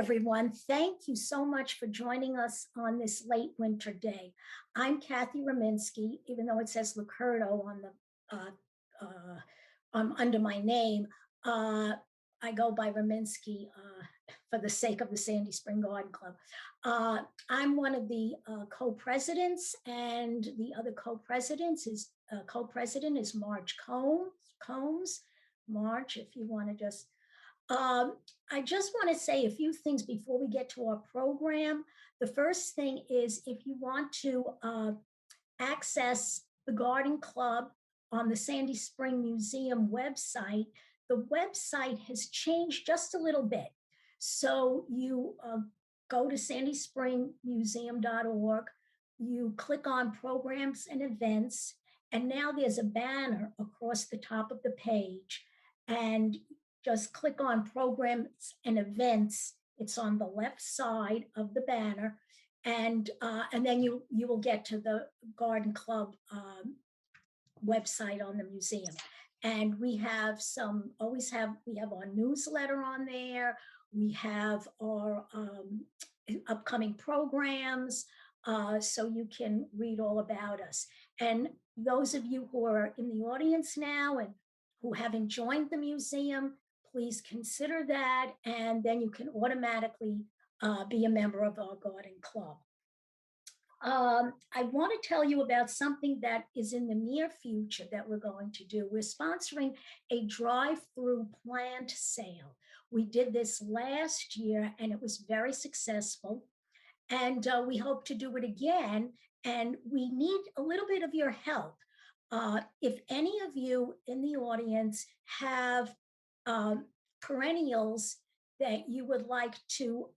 everyone. Thank you so much for joining us on this late winter day. I'm Kathy Rominsky, even though it says Lucurdo on the under my name. I go by Rominsky for the sake of the Sandy Spring Garden Club. I'm one of the co-presidents, and the other co-president is Marge Combs. Marge, if you want to just. I just want to say a few things before we get to our program. The first thing is, if you want to access the Garden Club on the Sandy Spring Museum website, the website has changed just a little bit. So you go to sandyspringmuseum.org, you click on programs and events, and now there's a banner across the top of the page, and just click on programs and events. It's on the left side of the banner, and then you will get to the Garden Club website on the museum. And we have we have our newsletter on there. We have our upcoming programs, so you can read all about us. And those of you who are in the audience now and who haven't joined the museum, please consider that, and then you can automatically be a member of our Garden Club. I want to tell you about something that is in the near future that we're going to do. We're sponsoring a drive-through plant sale. We did this last year, and it was very successful, and we hope to do it again, and we need a little bit of your help. If any of you in the audience have perennials that you would like to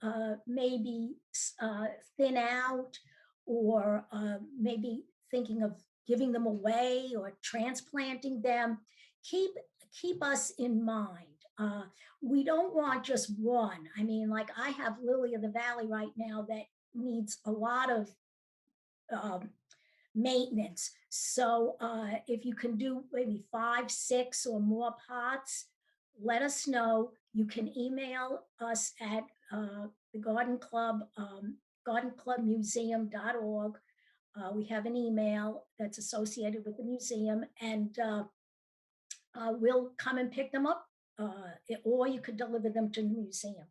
maybe thin out, or maybe thinking of giving them away or transplanting them, keep us in mind. We don't want just one. I mean, like I have Lily of the Valley right now that needs a lot of maintenance. So if you can do maybe 5, 6 or more pots, let us know. You can email us at the Garden Club, gardenclubmuseum.org. We have an email that's associated with the museum, and we'll come and pick them up, or you could deliver them to the museum.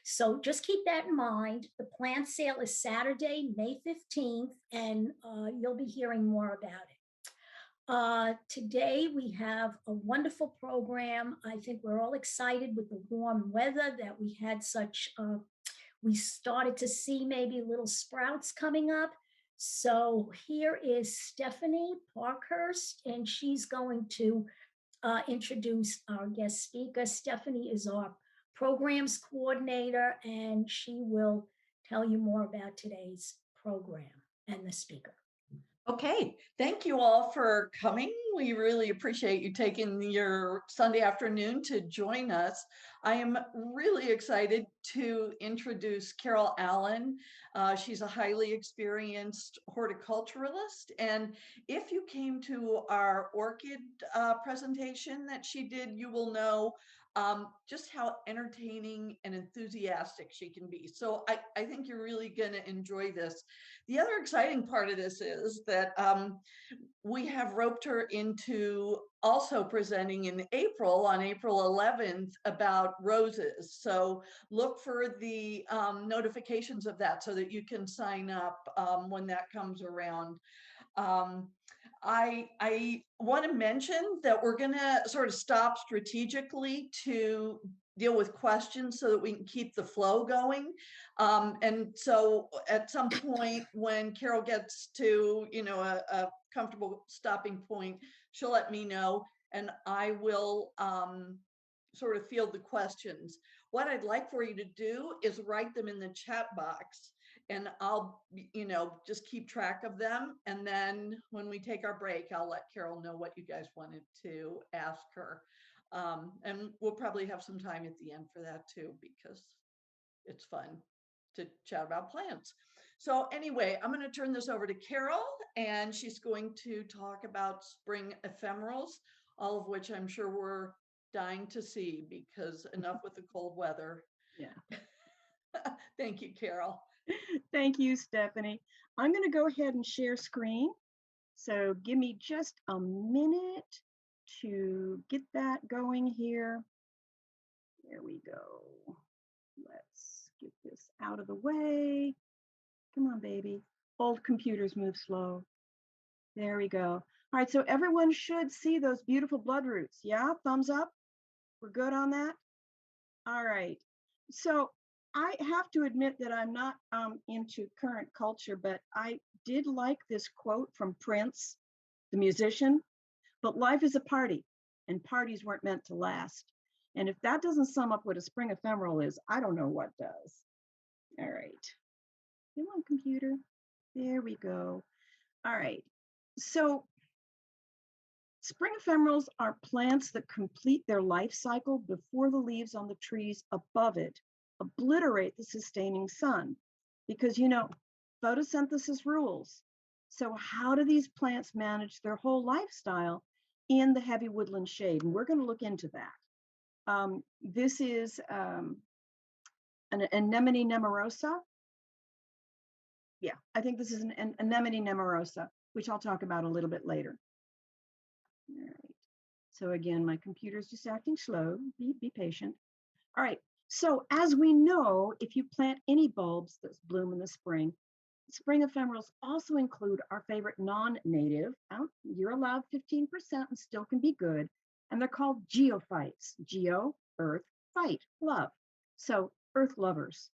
So just keep that in mind. The plant sale is Saturday, May 15th, and you'll be hearing more about it. Today we have a wonderful program. I think we're all excited with the warm weather that we had we started to see maybe little sprouts coming up. So here is Stephanie Parkhurst, and she's going to introduce our guest speaker. Stephanie is our programs coordinator, and she will tell you more about today's program and the speaker. Okay, thank you all for coming. We really appreciate you taking your Sunday afternoon to join us. I am really excited to introduce Carol Allen. She's a highly experienced horticulturalist. And if you came to our orchid presentation that she did, you will know just how entertaining and enthusiastic she can be. So I think you're really going to enjoy this. The other exciting part of this is that we have roped her into also presenting in April, on April 11th, about roses. So look for the notifications of that so that you can sign up when that comes around. I want to mention that we're going to sort of stop strategically to deal with questions so that we can keep the flow going. And so at some point when Carol gets to, a comfortable stopping point, she'll let me know, and I will sort of field the questions. What I'd like for you to do is write them in the chat box, and I'll, just keep track of them. And then when we take our break, I'll let Carol know what you guys wanted to ask her. And we'll probably have some time at the end for that too, because it's fun to chat about plants. So anyway, I'm going to turn this over to Carol, and she's going to talk about spring ephemerals, all of which I'm sure we're dying to see, because enough with the cold weather. Yeah. Thank you, Carol. Thank you, Stephanie. I'm going to go ahead and share screen. So give me just a minute to get that going here. There we go. Let's get this out of the way. Come on, baby. Old computers move slow. There we go. All right, so everyone should see those beautiful bloodroots. Yeah, thumbs up. We're good on that? All right. So I have to admit that I'm not into current culture, but I did like this quote from Prince, the musician, but life is a party and parties weren't meant to last. And if that doesn't sum up what a spring ephemeral is, I don't know what does. All right. Come on, computer. There we go. All right. So spring ephemerals are plants that complete their life cycle before the leaves on the trees above it obliterate the sustaining sun. Because, photosynthesis rules. So how do these plants manage their whole lifestyle in the heavy woodland shade? And we're going to look into that. This is an anemone nemorosa. Yeah, I think this is an anemone nemorosa, which I'll talk about a little bit later. All right. So again, my computer's just acting slow. Be patient. All right. So as we know, if you plant any bulbs that bloom in the spring ephemerals also include our favorite non-native. You're allowed 15% and still can be good. And they're called geophytes. Geo, earth, phyte, love. So earth lovers.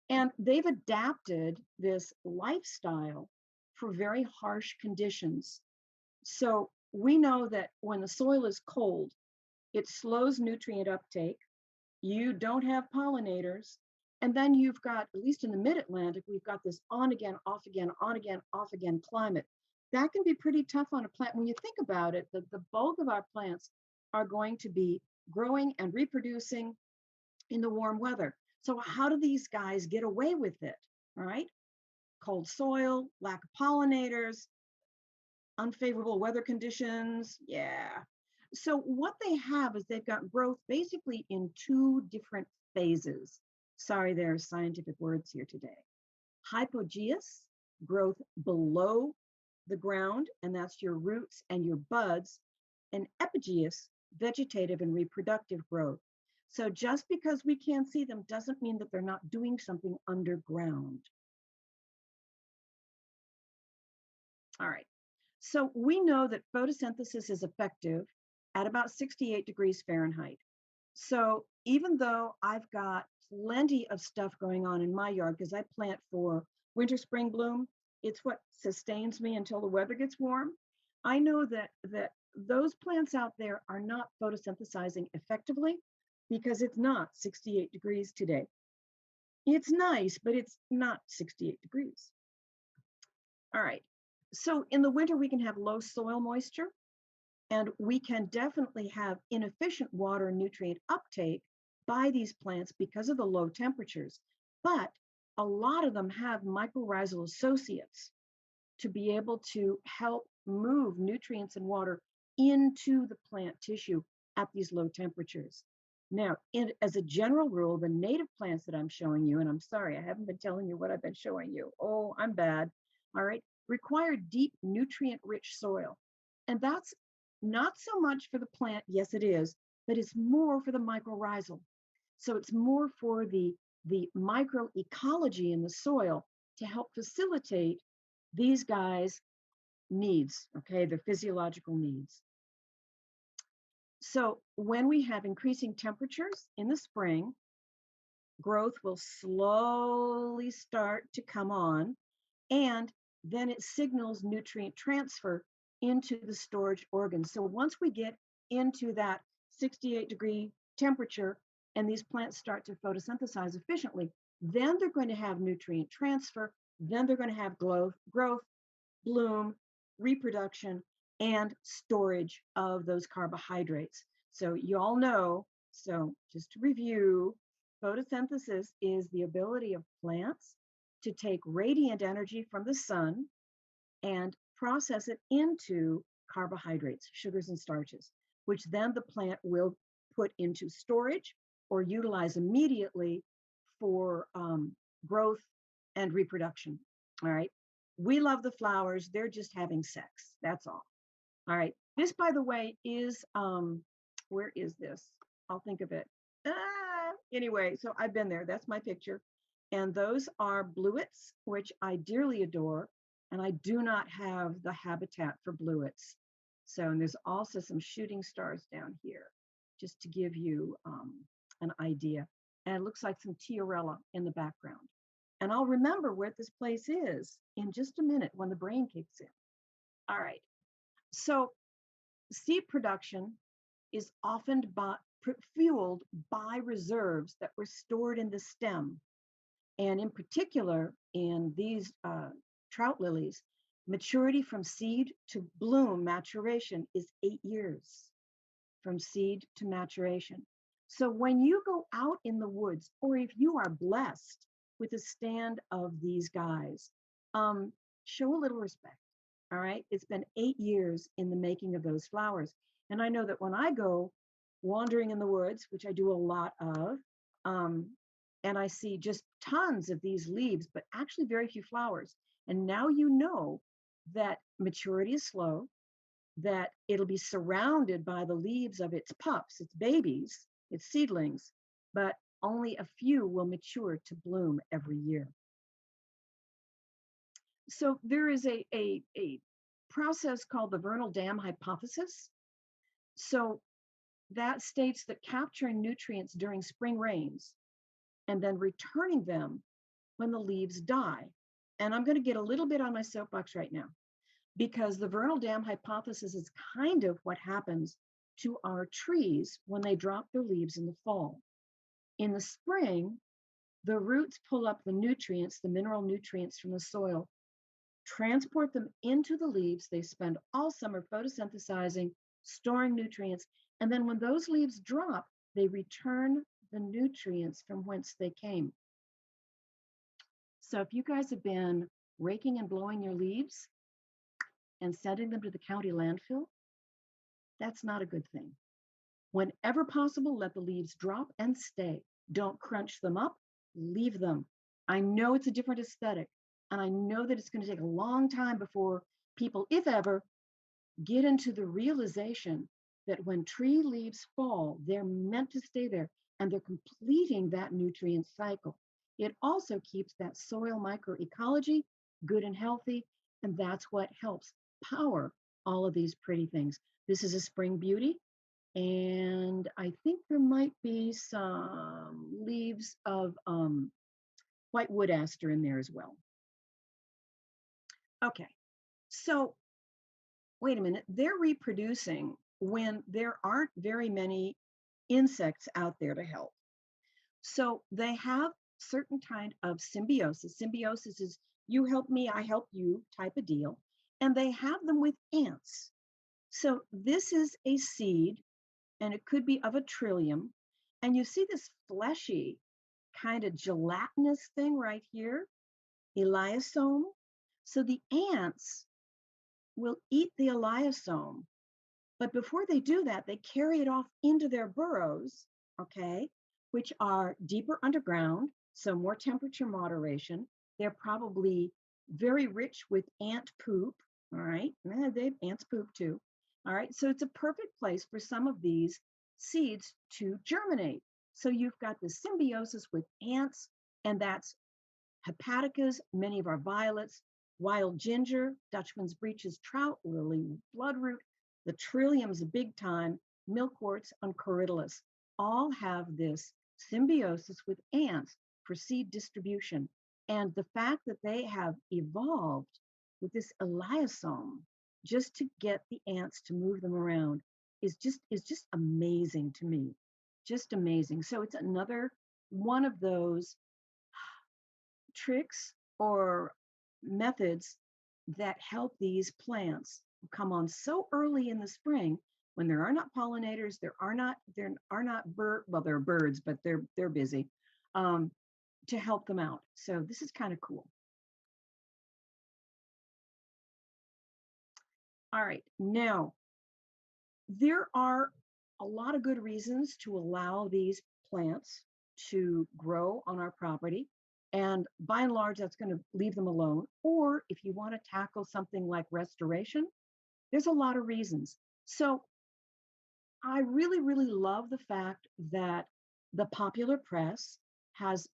And they've adapted this lifestyle for very harsh conditions. So we know that when the soil is cold, it slows nutrient uptake. You don't have pollinators. And then you've got, at least in the mid-Atlantic, we've got this on again, off again, on again, off again climate. That can be pretty tough on a plant. When you think about it, the bulk of our plants are going to be growing and reproducing in the warm weather. So how do these guys get away with it? All right. Cold soil, lack of pollinators, unfavorable weather conditions. Yeah. So what they have is they've got growth basically in two different phases. Sorry, there's scientific words here today. Hypogeous, growth below the ground, and that's your roots and your buds, and epigeous, vegetative and reproductive growth. So just because we can't see them doesn't mean that they're not doing something underground. All right. So we know that photosynthesis is effective at about 68 degrees Fahrenheit. So even though I've got plenty of stuff going on in my yard because I plant for winter, spring bloom, it's what sustains me until the weather gets warm. I know that those plants out there are not photosynthesizing effectively because it's not 68 degrees today. It's nice, but it's not 68 degrees. All right. So in the winter, we can have low soil moisture, and we can definitely have inefficient water and nutrient uptake by these plants because of the low temperatures. But a lot of them have mycorrhizal associates to be able to help move nutrients and water into the plant tissue at these low temperatures. Now, as a general rule, the native plants that I'm showing you, and I'm sorry, I haven't been telling you what I've been showing you. Oh, I'm bad. All right, require deep nutrient-rich soil. And that's not so much for the plant, yes it is, but it's more for the mycorrhizal. So it's more for the microecology in the soil to help facilitate these guys' needs, okay, their physiological needs. So when we have increasing temperatures in the spring, growth will slowly start to come on, and then it signals nutrient transfer into the storage organs. So once we get into that 68-degree temperature and these plants start to photosynthesize efficiently, then they're going to have nutrient transfer, then they're going to have growth, bloom, reproduction, and storage of those carbohydrates. So you all know, so just to review, photosynthesis is the ability of plants to take radiant energy from the sun and process it into carbohydrates, sugars and starches, which then the plant will put into storage or utilize immediately for growth and reproduction. All right. We love the flowers. They're just having sex. That's all. All right. This, by the way, is, where is this? I'll think of it. Anyway, so I've been there. That's my picture. And those are bluets, which I dearly adore. And I do not have the habitat for bluets. So, and there's also some shooting stars down here, just to give you an idea. And it looks like some tiarella in the background. And I'll remember where this place is in just a minute when the brain kicks in. All right. So seed production is often fueled by reserves that were stored in the stem. And in particular, in these trout lilies, maturity from seed to bloom maturation is 8 years from seed to maturation. So when you go out in the woods, or if you are blessed with a stand of these guys, show a little respect. All right. It's been 8 years in the making of those flowers. And I know that when I go wandering in the woods, which I do a lot of, and I see just tons of these leaves, but actually very few flowers. And now you know that maturity is slow, that it'll be surrounded by the leaves of its pups, its babies, its seedlings, but only a few will mature to bloom every year. So there is a process called the vernal dam hypothesis. So that states that capturing nutrients during spring rains and then returning them when the leaves die. And I'm going to get a little bit on my soapbox right now, because the vernal dam hypothesis is kind of what happens to our trees when they drop their leaves in the fall. In the spring, the roots pull up the nutrients, the mineral nutrients from the soil, transport them into the leaves. They spend all summer photosynthesizing, storing nutrients. And then when those leaves drop, they return the nutrients from whence they came. So if you guys have been raking and blowing your leaves and sending them to the county landfill, that's not a good thing. Whenever possible, let the leaves drop and stay. Don't crunch them up, leave them. I know it's a different aesthetic, and I know that it's going to take a long time before people, if ever, get into the realization that when tree leaves fall, they're meant to stay there, and they're completing that nutrient cycle. It also keeps that soil microecology good and healthy, and that's what helps power all of these pretty things. This is a spring beauty, and I think there might be some leaves of white wood aster in there as well. Okay, so wait a minute. They're reproducing when there aren't very many insects out there to help. So they have certain kind of symbiosis. Symbiosis is you help me, I help you type of deal. And they have them with ants. So this is a seed, and it could be of a trillium. And you see this fleshy kind of gelatinous thing right here, eliosome. So the ants will eat the eliosome, but before they do that, they carry it off into their burrows, okay, which are deeper underground, so more temperature moderation. They're probably very rich with ant poop, all right? Ants poop too, all right? So it's a perfect place for some of these seeds to germinate. So you've got the symbiosis with ants, and that's hepaticas, many of our violets, wild ginger, Dutchman's breeches, trout lily, bloodroot, the trilliums, big time, milkworts, and corydalus, all have this symbiosis with ants for seed distribution. And the fact that they have evolved with this eliosome just to get the ants to move them around is just amazing to me. Just amazing. So it's another one of those tricks or methods that help these plants come on so early in the spring when there are not pollinators, there are not well, there are birds, but they're busy, to help them out. So this is kind of cool. All right, now there are a lot of good reasons to allow these plants to grow on our property. And by and large, that's going to leave them alone. Or if you want to tackle something like restoration, there's a lot of reasons. So I really, really love the fact that the popular press has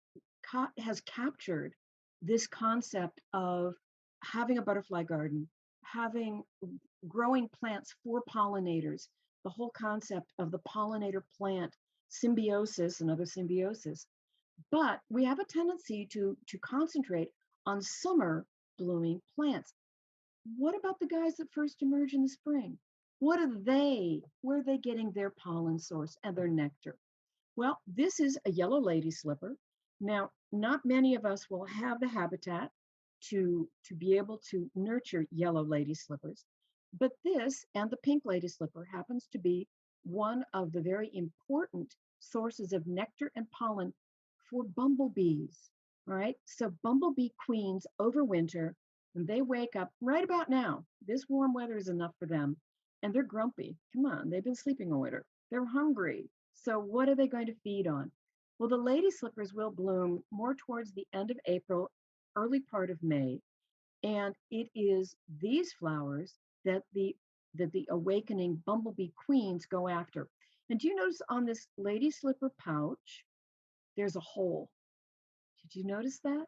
has captured this concept of having a butterfly garden, having growing plants for pollinators, the whole concept of the pollinator plant symbiosis and other symbiosis. But we have a tendency to concentrate on summer blooming plants. What about the guys that first emerge in the spring? What are they? Where are they getting their pollen source and their nectar? Well, this is a yellow lady slipper. Now, not many of us will have the habitat to be able to nurture yellow lady slippers, but this and the pink lady slipper happens to be one of the very important sources of nectar and pollen for bumblebees. All right, so bumblebee queens overwinter and they wake up right about now. This warm weather is enough for them, and they're grumpy. Come on, they've been sleeping a winter. They're hungry. So what are they going to feed on? Well, the lady slippers will bloom more towards the end of April, early part of May. And it is these flowers that the awakening bumblebee queens go after. And do you notice on this lady slipper pouch, there's a hole? Did you notice that?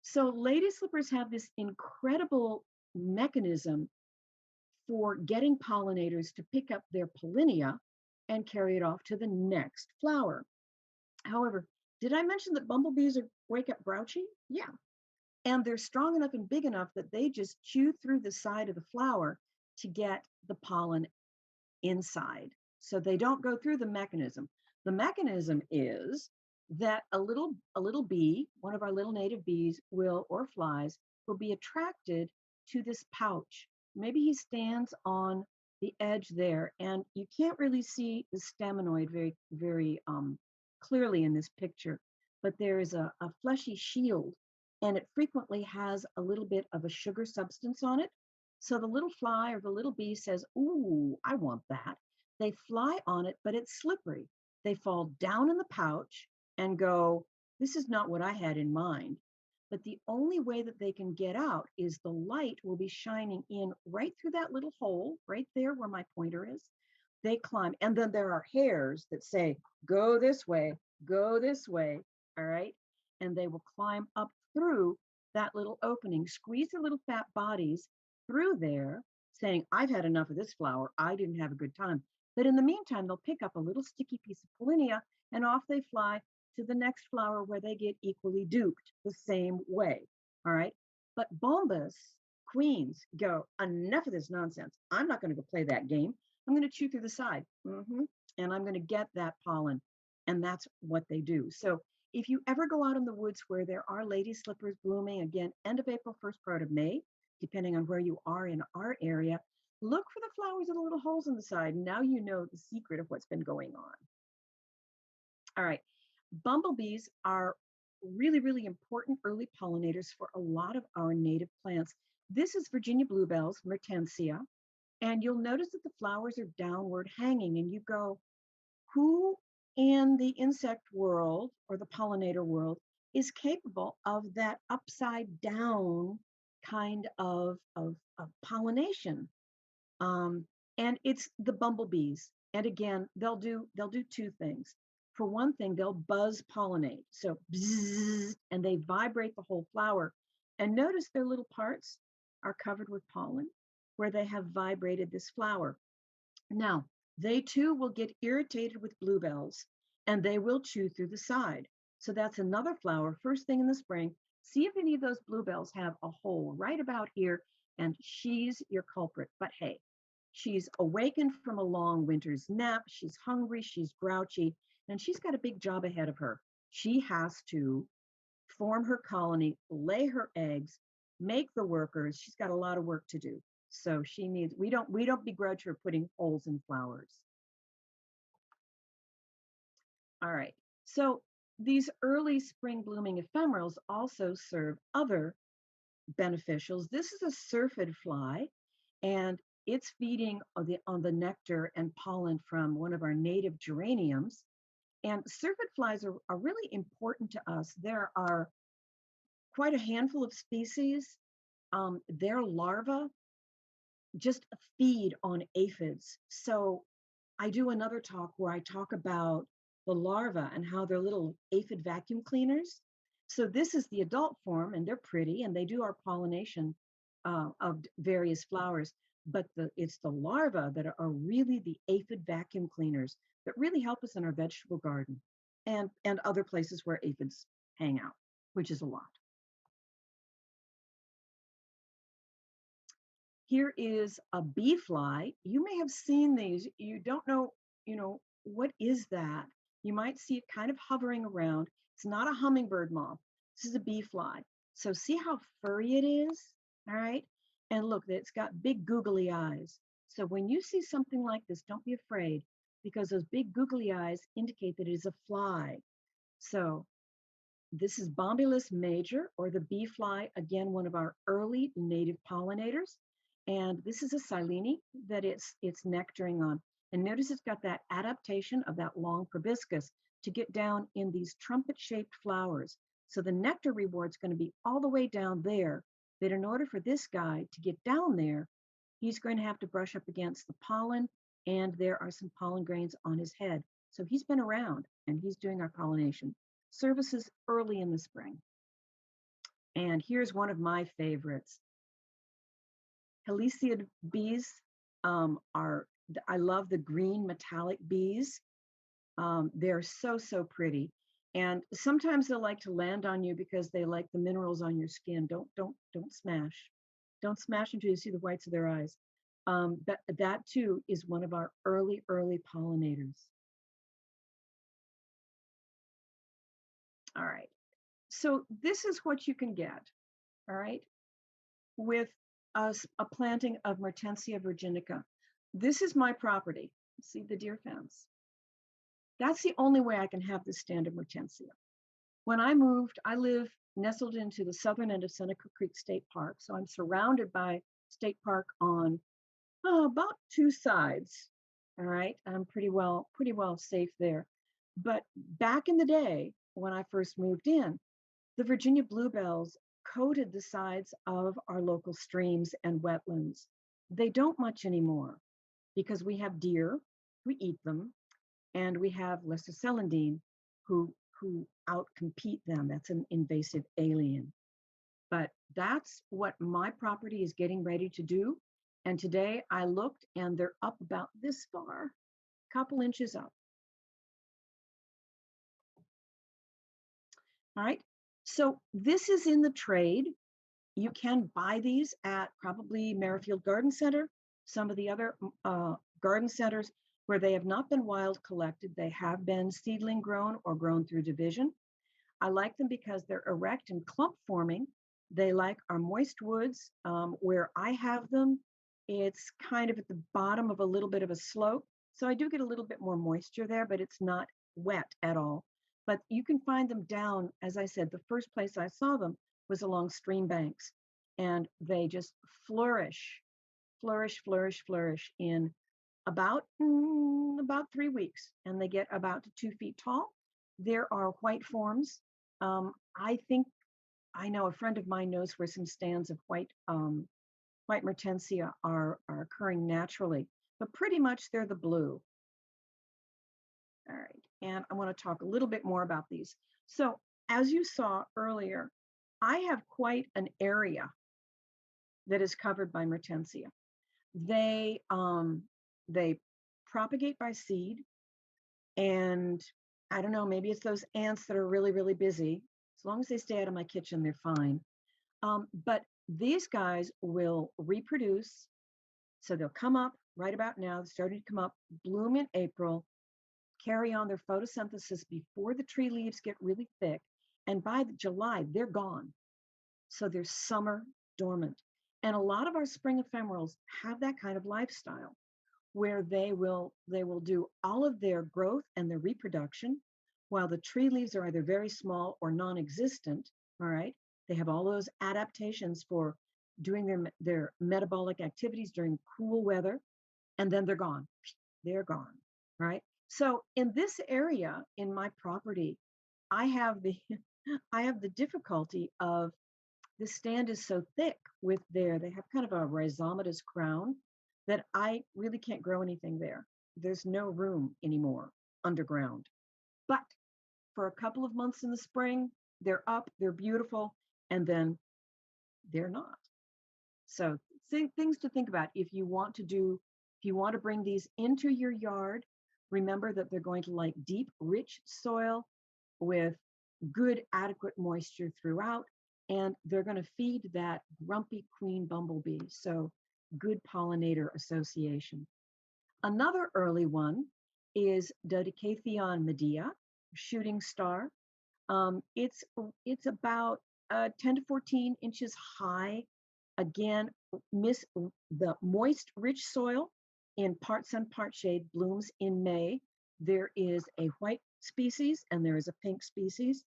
So lady slippers have this incredible mechanism for getting pollinators to pick up their pollinia and carry it off to the next flower. However, did I mention that bumblebees wake up grouchy? Yeah. And they're strong enough and big enough that they just chew through the side of the flower to get the pollen inside. So they don't go through the mechanism. The mechanism is that a little bee, one of our little native bees or flies, will be attracted to this pouch. Maybe he stands on the edge there, and you can't really see the staminoid very clearly in this picture, but there is a fleshy shield, and it frequently has a little bit of a sugar substance on it. So the little fly or the little bee says, "Ooh, I want that." They fly on it, but it's slippery. They fall down in the pouch and go, "This is not what I had in mind." But the only way that they can get out is the light will be shining in right through that little hole, right there where my pointer is. They climb, and then there are hairs that say, go this way, all right? And they will climb up through that little opening, squeeze their little fat bodies through there, saying, "I've had enough of this flower. I didn't have a good time." But in the meantime, they'll pick up a little sticky piece of pollinia, and off they fly to the next flower where they get equally duped the same way, all right? But Bombus queens go, "Enough of this nonsense. I'm not going to go play that game. I'm going to chew through the side, and I'm going to get that pollen." And that's what they do. So if you ever go out in the woods where there are lady slippers blooming, again, end of April, first part of May, depending on where you are in our area, look for the flowers with the little holes in the side. Now you know the secret of what's been going on. All right. Bumblebees are really, really important early pollinators for a lot of our native plants. This is Virginia bluebells, Mertensia, and you'll notice that the flowers are downward hanging, and you go, who in the insect world or the pollinator world is capable of that upside down kind of pollination? And it's the bumblebees. And again, they'll do two things. For one thing, they'll buzz pollinate. So bzzz, and they vibrate the whole flower. And notice their little parts are covered with pollen where they have vibrated this flower. Now, they too will get irritated with bluebells and they will chew through the side. So that's another flower, first thing in the spring. See if any of those bluebells have a hole right about here, and she's your culprit. But hey, she's awakened from a long winter's nap. She's hungry, she's grouchy, and she's got a big job ahead of her. She has to form her colony, lay her eggs, make the workers. She's got a lot of work to do. So she needs, we don't begrudge her putting holes in flowers. All right. So these early spring blooming ephemerals also serve other beneficials. This is a syrphid fly, and it's feeding on the nectar and pollen from one of our native geraniums. And syrphid flies are really important to us. There are quite a handful of species. Their larvae just feed on aphids. So I do another talk where I talk about the larvae and how they're little aphid vacuum cleaners. So this is the adult form, and they're pretty, and they do our pollination of various flowers. But it's the larvae that are really the aphid vacuum cleaners that really help us in our vegetable garden and other places where aphids hang out, which is a lot. Here is a bee fly. You may have seen these. You don't know, what is that? You might see it kind of hovering around. It's not a hummingbird moth. This is a bee fly. So see how furry it is? All right. And look, it's got big googly eyes. So when you see something like this, don't be afraid, because those big googly eyes indicate that it is a fly. So this is Bombylius major, or the bee fly, again, one of our early native pollinators. And this is a Silene that it's nectaring on. And notice it's got that adaptation of that long proboscis to get down in these trumpet-shaped flowers. So the nectar reward's going to be all the way down there. But in order for this guy to get down there, he's going to have to brush up against the pollen, and there are some pollen grains on his head. So he's been around, and he's doing our pollination services early in the spring. And here's one of my favorites. Heliciid bees I love the green metallic bees. They're so pretty. And sometimes they'll like to land on you because they like the minerals on your skin. Don't smash. Don't smash until you see the whites of their eyes. That too is one of our early pollinators. All right. So this is what you can get, all right, with a planting of Mertensia virginica. This is my property. See the deer fence? That's the only way I can have this stand of Mertensia. When I moved, I live nestled into the southern end of Seneca Creek State Park. So I'm surrounded by state park on about two sides. All right. I'm pretty well safe there. But back in the day, when I first moved in, the Virginia bluebells coated the sides of our local streams and wetlands. They don't much anymore because we have deer who eat them, and we have lesser celandine who outcompete them. That's an invasive alien. But that's what my property is getting ready to do. And today I looked, and they're up about this far, a couple inches up. All right. So this is in the trade. You can buy these at probably Merrifield Garden Center, some of the other garden centers where they have not been wild collected. They have been seedling grown or grown through division. I like them because they're erect and clump forming. They like our moist woods. Where I have them, it's kind of at the bottom of a little bit of a slope. So I do get a little bit more moisture there, but it's not wet at all. But you can find them down, as I said, the first place I saw them was along stream banks. And they just flourish in about 3 weeks. And they get about 2 feet tall. There are white forms. I know a friend of mine knows where some stands of white Mertensia are occurring naturally, but pretty much they're the blue. All right, and I want to talk a little bit more about these. So as you saw earlier, I have quite an area that is covered by Mertensia. They propagate by seed, and I don't know, maybe it's those ants that are really busy. As long as they stay out of my kitchen, they're fine. But these guys will reproduce. So they'll come up right about now, they're starting to come up, bloom in April, carry on their photosynthesis before the tree leaves get really thick. And by July, they're gone. So they're summer dormant. And a lot of our spring ephemerals have that kind of lifestyle where they will do all of their growth and their reproduction while the tree leaves are either very small or non-existent. All right. They have all those adaptations for doing their metabolic activities during cool weather, and then they're gone. They're gone. Right. So in this area in my property, I have the I have the difficulty of the stand is so thick with they have kind of a rhizomatous crown that I really can't grow anything there. There's no room anymore underground. But for a couple of months in the spring, they're up, they're beautiful, and then they're not. So things to think about if you want to bring these into your yard, remember that they're going to like deep, rich soil with good, adequate moisture throughout, and they're going to feed that grumpy queen bumblebee. So good pollinator association. Another early one is Dodecatheon meadia, shooting star. It's about 10 to 14 inches high. Again, the moist, rich soil in part sun, part shade blooms in May. There is a white species and there is a pink species.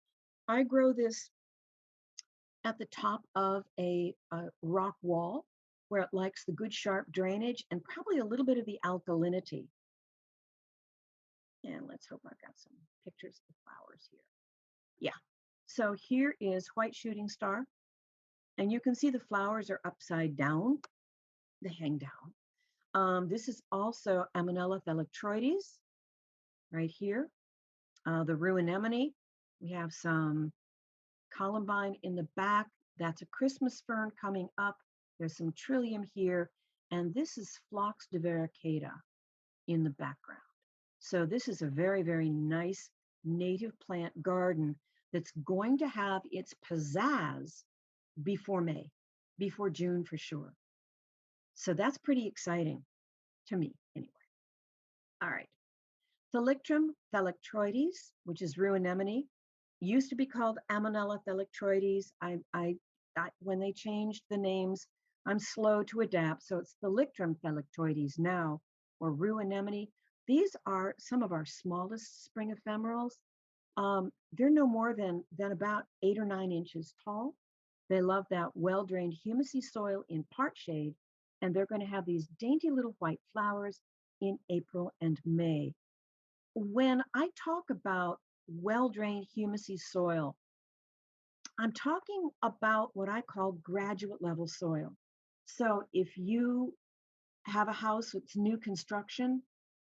I grow this at the top of a rock wall where it likes the good sharp drainage and probably a little bit of the alkalinity. And let's hope I've got some pictures of the flowers here. Yeah. So here is white shooting star. And you can see the flowers are upside down. They hang down. This is also Amanella thalictroides right here. The rue anemone. We have some columbine in the back. That's a Christmas fern coming up. There's some trillium here. And this is Phlox divaricata in the background. So this is a very, very nice native plant garden that's going to have its pizzazz before May, before June for sure. So that's pretty exciting to me anyway. All right. Thalictrum thalictroides, which is rue anemone, used to be called Amanella thalictroides. When they changed the names, I'm slow to adapt. So it's Thalictrum thalictroides now, or rue anemone. These are some of our smallest spring ephemerals. They're no more than about 8 or 9 inches tall. They love that well-drained humusy soil in part shade, and they're going to have these dainty little white flowers in April and May. When I talk about well-drained humusy soil, I'm talking about what I call graduate level soil. So if you have a house with new construction,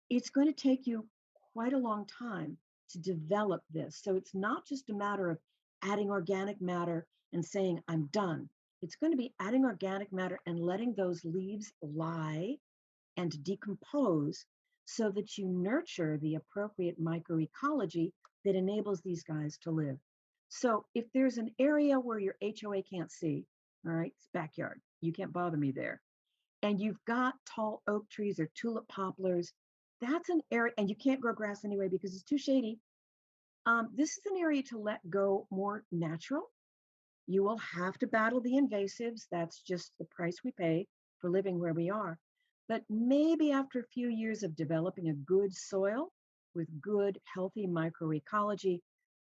it's going to take you quite a long time to develop this. So it's not just a matter of adding organic matter and saying, I'm done. It's going to be adding organic matter and letting those leaves lie and decompose so that you nurture the appropriate microecology that enables these guys to live. So if there's an area where your HOA can't see, all right, it's backyard, you can't bother me there, and you've got tall oak trees or tulip poplars, that's an area, and you can't grow grass anyway because it's too shady. This is an area to let go more natural. You will have to battle the invasives. That's just the price we pay for living where we are. But maybe after a few years of developing a good soil with good, healthy microecology,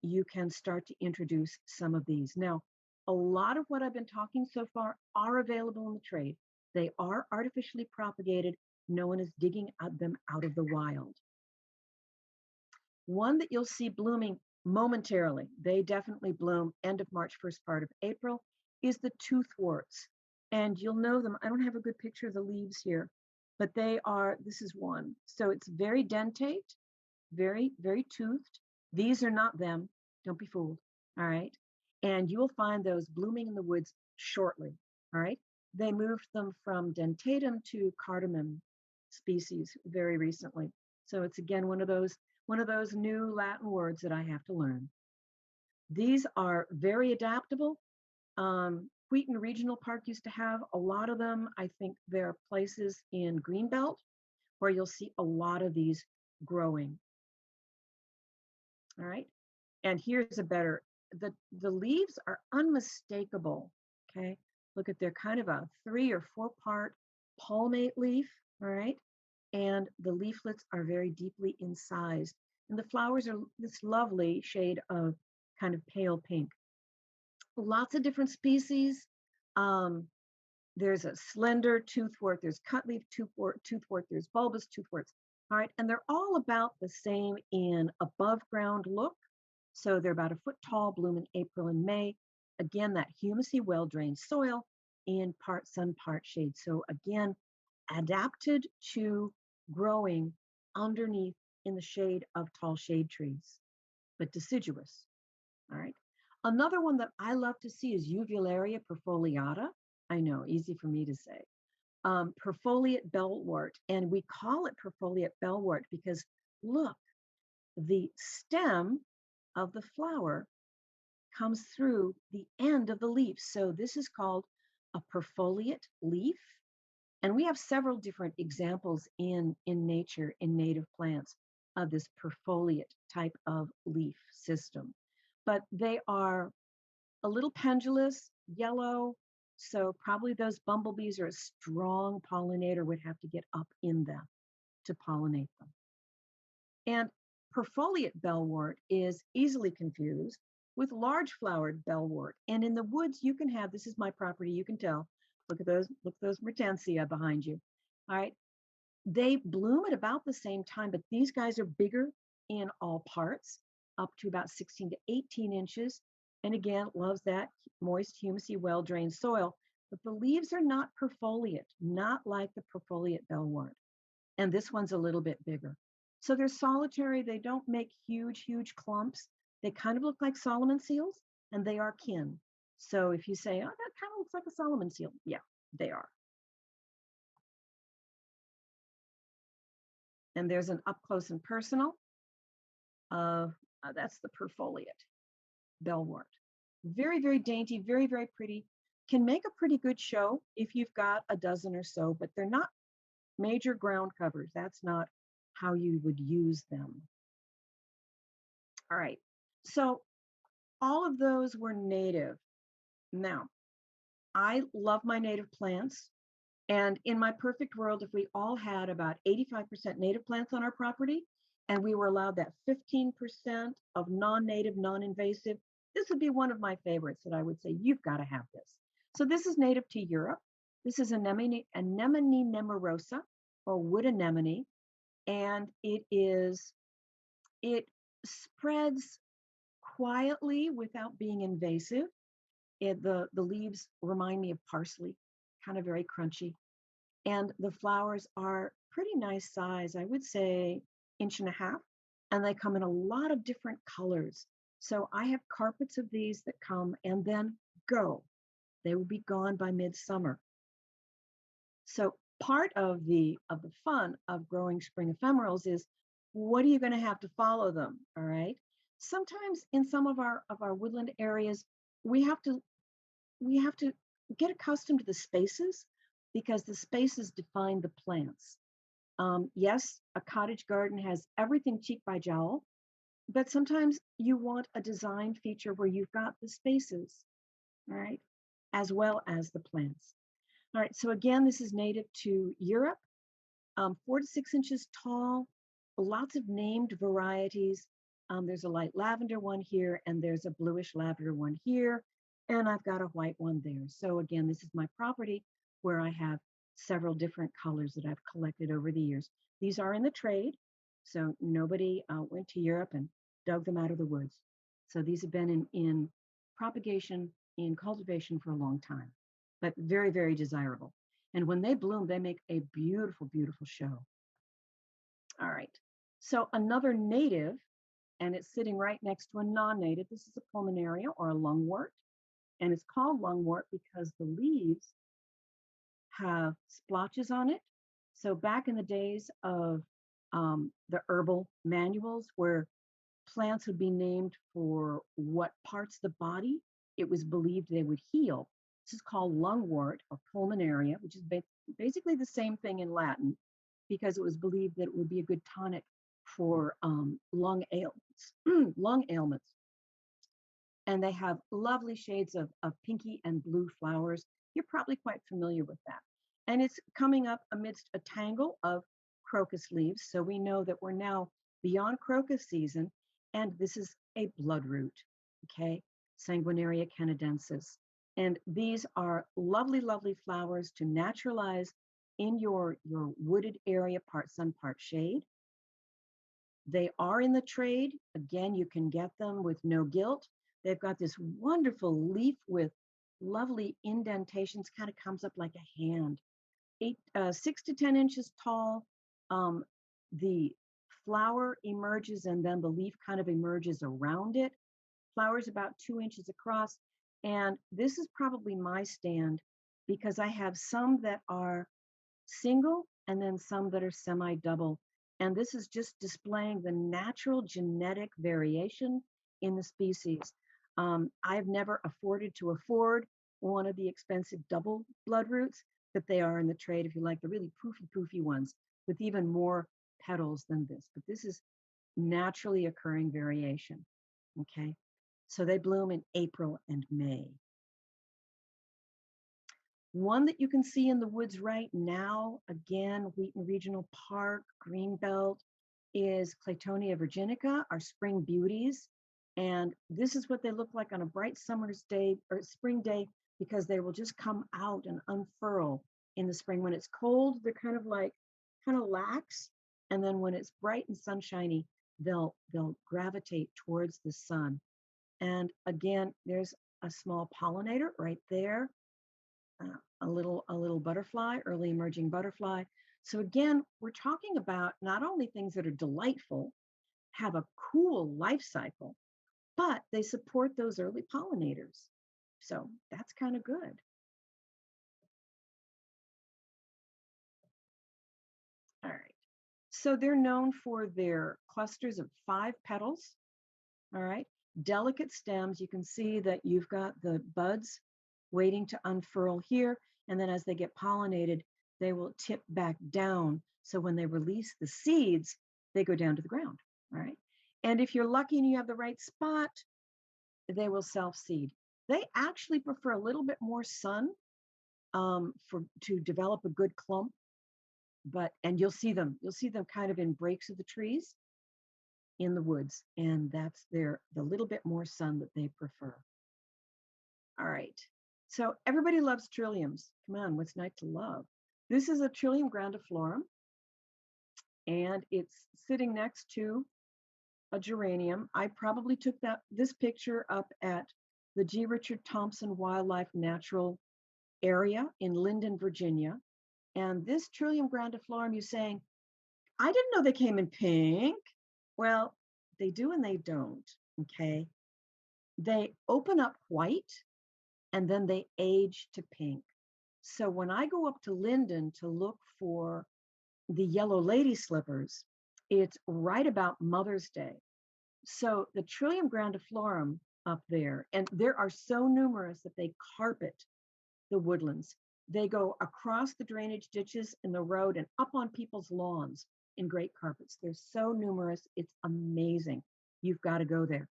you can start to introduce some of these. Now, a lot of what I've been talking so far are available in the trade. They are artificially propagated. No one is digging them out of the wild. One that you'll see blooming momentarily, they definitely bloom end of March, first part of April, is the toothworts. And you'll know them. I don't have a good picture of the leaves here, but this is one. So it's very dentate, very, very toothed. These are not them. Don't be fooled. All right. And you will find those blooming in the woods shortly. All right. They moved them from dentatum to cardamom species very recently. So it's again one of those new Latin words that I have to learn. These are very adaptable. Wheaton Regional Park used to have a lot of them. I think there are places in Greenbelt where you'll see a lot of these growing. All right. And here's a better, the leaves are unmistakable. Okay. Look at, they're kind of a 3 or 4 part palmate leaf. All right. And the leaflets are very deeply incised. And the flowers are this lovely shade of kind of pale pink. Lots of different species. There's a slender toothwort, there's cutleaf toothwort, there's bulbous toothworts. All right, and they're all about the same in above ground look. So they're about a foot tall, bloom in April and May. Again, that humusy, well-drained soil in part sun, part shade. So again, adapted to growing underneath in the shade of tall shade trees, but deciduous. All right. Another one that I love to see is Uvularia perfoliata. I know, easy for me to say. Perfoliate Bellwort, and we call it Perfoliate Bellwort because look, the stem of the flower comes through the end of the leaf. So this is called a perfoliate leaf. And we have several different examples in nature, in native plants, of this perfoliate type of leaf system. But they are a little pendulous, yellow, so probably those bumblebees are a strong pollinator, would have to get up in them to pollinate them. And perfoliate bellwort is easily confused with large flowered bellwort. And in the woods, you can have, this is my property, you can tell, look at those Mertensia behind you. All right. They bloom at about the same time, but these guys are bigger in all parts, up to about 16 to 18 inches. And again, loves that moist, humusy, well-drained soil. But the leaves are not perfoliate, not like the perfoliate bellwort. And this one's a little bit bigger. So they're solitary. They don't make huge, huge clumps. They kind of look like Solomon seals, and they are kin. So if you say, oh, that kind of looks like a Solomon seal, yeah, they are. And there's an up close and personal of, that's the perfoliate bellwort. Very, very dainty, very, very pretty. Can make a pretty good show if you've got a dozen or so, but they're not major ground covers. That's not how you would use them. All right, so all of those were native. Now, I love my native plants. And in my perfect world, if we all had about 85% native plants on our property, and we were allowed that 15% of non-native, non-invasive, this would be one of my favorites that I would say, you've got to have this. So this is native to Europe. This is anemone nemorosa, or wood anemone. And it spreads quietly without being invasive. The leaves remind me of parsley, kind of very crunchy. And the flowers are pretty nice size, I would say 1.5 inches, and they come in a lot of different colors. So I have carpets of these that come and then go. They will be gone by midsummer. So part of the fun of growing spring ephemerals is, what are you going to have to follow them? All right. Sometimes in some of our woodland areas, we have to get accustomed to the spaces, because the spaces define the plants. Yes, a cottage garden has everything cheek by jowl, but sometimes you want a design feature where you've got the spaces, all right, as well as the plants. All right, so again, this is native to Europe, 4 to 6 inches tall, lots of named varieties. There's a light lavender one here, and there's a bluish lavender one here, and I've got a white one there. So again, this is my property where I have several different colors that I've collected over the years. These are in the trade, so nobody went to Europe and dug them out of the woods. So these have been in propagation, in cultivation for a long time, but very, very desirable. And when they bloom, they make a beautiful, beautiful show. All right, so another native, and it's sitting right next to a non-native. This is a pulmonaria, or a lungwort, and it's called lungwort because the leaves have splotches on it. So back in the days of the herbal manuals, where plants would be named for what parts of the body it was believed they would heal, this is called lungwort or pulmonaria, which is basically the same thing in Latin, because it was believed that it would be a good tonic for lung ailments. Lung ailments. And they have lovely shades of pinky and blue flowers. You're probably quite familiar with that. And it's coming up amidst a tangle of crocus leaves. So we know that we're now beyond crocus season, and this is a bloodroot, okay? Sanguinaria canadensis. And these are lovely, lovely flowers to naturalize in your wooded area, part sun, part shade. They are in the trade. Again, you can get them with no guilt. They've got this wonderful leaf with lovely indentations, kind of comes up like a hand. 6 to 10 inches tall. The flower emerges and then the leaf kind of emerges around it. Flowers about 2 inches across. And this is probably my stand because I have some that are single and then some that are semi-double. And this is just displaying the natural genetic variation in the species. I've never afforded to afford one of the expensive double bloodroots, but they are in the trade if you like the really poofy ones with even more petals than this. But this is naturally occurring variation, okay? So they bloom in April and May. One that you can see in the woods right now, again, Wheaton Regional Park, Greenbelt, is Claytonia virginica, our spring beauties. And this is what they look like on a bright summer's day or spring day, because they will just come out and unfurl in the spring. When it's cold, they're kind of lax. And then when it's bright and sunshiny, they'll gravitate towards the sun. And again, there's a small pollinator right there. A little butterfly, early emerging butterfly. So again, we're talking about not only things that are delightful, have a cool life cycle, but they support those early pollinators. So that's kind of good. All right. So they're known for their clusters of 5 petals. All right. Delicate stems. You can see that you've got the buds waiting to unfurl here. And then as they get pollinated, they will tip back down. So when they release the seeds, they go down to the ground. All right. And if you're lucky and you have the right spot, they will self-seed. They actually prefer a little bit more sun to develop a good clump. And you'll see them kind of in breaks of the trees in the woods. And that's the little bit more sun that they prefer. All right. So everybody loves trilliums. Come on, what's not to love? This is a Trillium grandiflorum, and it's sitting next to a geranium. I probably took this picture up at the G. Richard Thompson Wildlife Natural Area in Linden, Virginia. And this Trillium grandiflorum, you're saying, I didn't know they came in pink. Well, they do and they don't, okay? They open up white and then they age to pink. So when I go up to Linden to look for the yellow lady slippers, it's right about Mother's Day. So the Trillium grandiflorum up there, and there are so numerous that they carpet the woodlands. They go across the drainage ditches in the road and up on people's lawns in great carpets. They're so numerous. It's amazing. You've got to go there.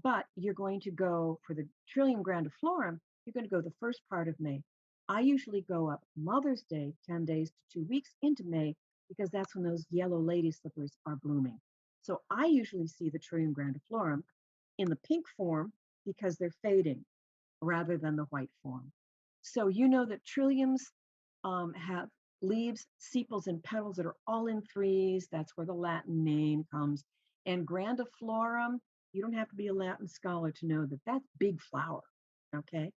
But you're going to go for the Trillium grandiflorum, you're going to go the first part of May. I usually go up Mother's Day, 10 days to 2 weeks into May, because that's when those yellow lady slippers are blooming. So I usually see the Trillium grandiflorum in the pink form because they're fading rather than the white form. So you know that trilliums have leaves, sepals, and petals that are all in 3s. That's where the Latin name comes. And grandiflorum, you don't have to be a Latin scholar to know that that's big flower, okay?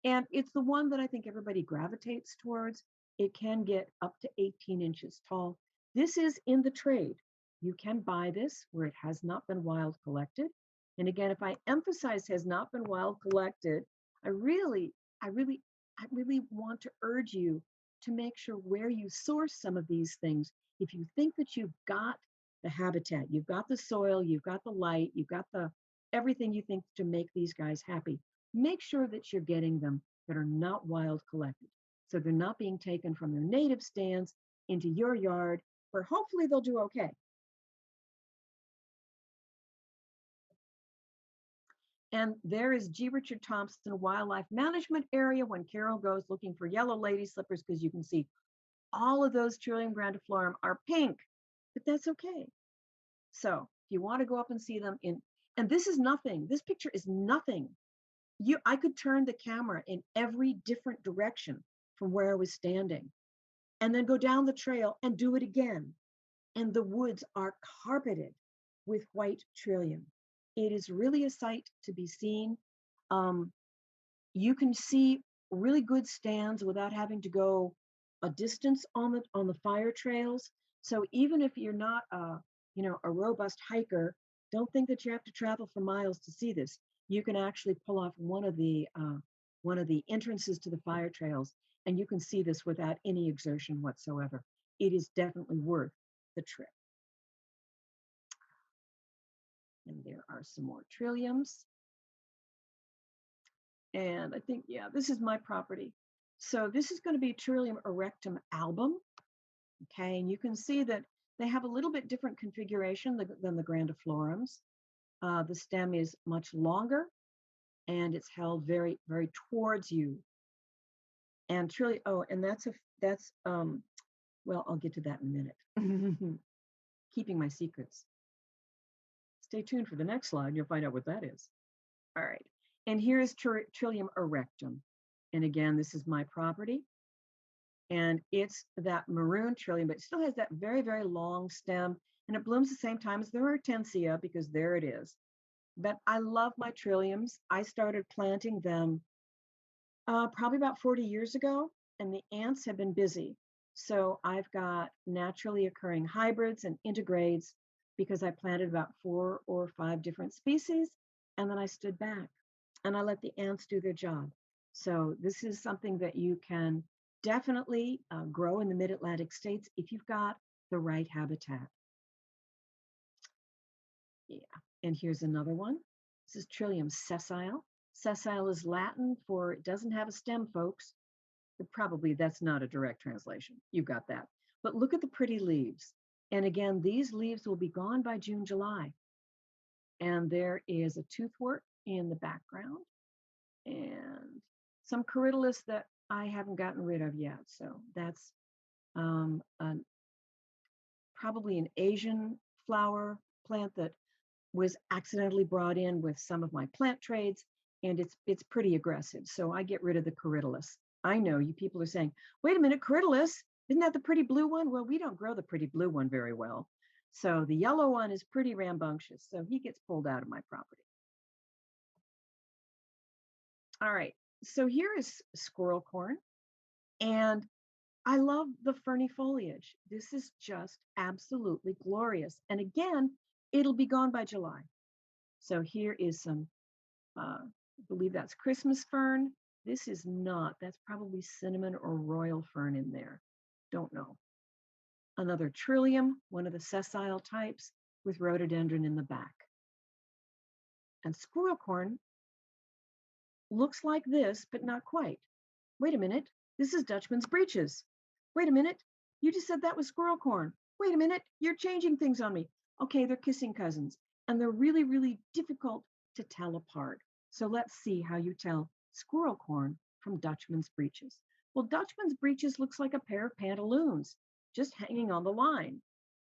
And it's the one that I think everybody gravitates towards. It can get up to 18 inches tall. This is in the trade. You can buy this where it has not been wild collected. And again, if I emphasize has not been wild collected, I really want to urge you to make sure where you source some of these things. If you think that you've got the habitat, you've got the soil, you've got the light, you've got everything you think to make these guys happy, make sure that you're getting them that are not wild collected. So they're not being taken from their native stands into your yard, where hopefully they'll do okay. And there is G. Richard Thompson Wildlife Management Area when Carol goes looking for yellow lady slippers, because you can see all of those Trillium grandiflorum are pink, but that's okay. So if you want to go up and see them and this is nothing, this picture is nothing. I could turn the camera in every different direction from where I was standing and then go down the trail and do it again. And the woods are carpeted with white trillium. It is really a sight to be seen. You can see really good stands without having to go a distance on the fire trails. So even if you're not a robust hiker, don't think that you have to travel for miles to see this. You can actually pull off one of the entrances to the fire trails, and you can see this without any exertion whatsoever. It is definitely worth the trip. And there are some more trilliums. And I think, yeah, this is my property. So this is going to be Trillium erectum album. Okay, and you can see that they have a little bit different configuration than the grandiflorums. The stem is much longer, and it's held very, very towards you. And Trillium, oh, and well, I'll get to that in a minute. Keeping my secrets. Stay tuned for the next slide, and you'll find out what that is. All right. And here is Trillium erectum. And again, this is my property. And it's that maroon trillium, but it still has that very, very long stem. And it blooms the same time as the Mertensia, because there it is. But I love my trilliums. I started planting them probably about 40 years ago, and the ants have been busy. So I've got naturally occurring hybrids and integrades because I planted about 4 or 5 different species, and then I stood back and I let the ants do their job. So this is something that you can definitely grow in the mid-Atlantic states if you've got the right habitat. Yeah, and here's another one. This is Trillium sessile. Sessile is Latin for it doesn't have a stem, folks. But probably that's not a direct translation. You got that. But look at the pretty leaves. And again, these leaves will be gone by June, July. And there is a toothwort in the background and some corydalus that I haven't gotten rid of yet. So that's probably an Asian flower plant that was accidentally brought in with some of my plant trades, and it's pretty aggressive. So I get rid of the corydalus. I know you people are saying, wait a minute, corydalus, isn't that the pretty blue one? Well, we don't grow the pretty blue one very well. So the yellow one is pretty rambunctious. So he gets pulled out of my property. All right, so here is squirrel corn. And I love the ferny foliage. This is just absolutely glorious. And again, it'll be gone by July. So here is some, I believe that's Christmas fern. This is not, that's probably cinnamon or royal fern in there. Don't know. Another trillium, one of the sessile types with rhododendron in the back. And squirrel corn looks like this, but not quite. Wait a minute, this is Dutchman's breeches. Wait a minute, you just said that was squirrel corn. Wait a minute, you're changing things on me. Okay, they're kissing cousins, and they're really, really difficult to tell apart. So let's see how you tell squirrel corn from Dutchman's breeches. Well, Dutchman's breeches looks like a pair of pantaloons just hanging on the line,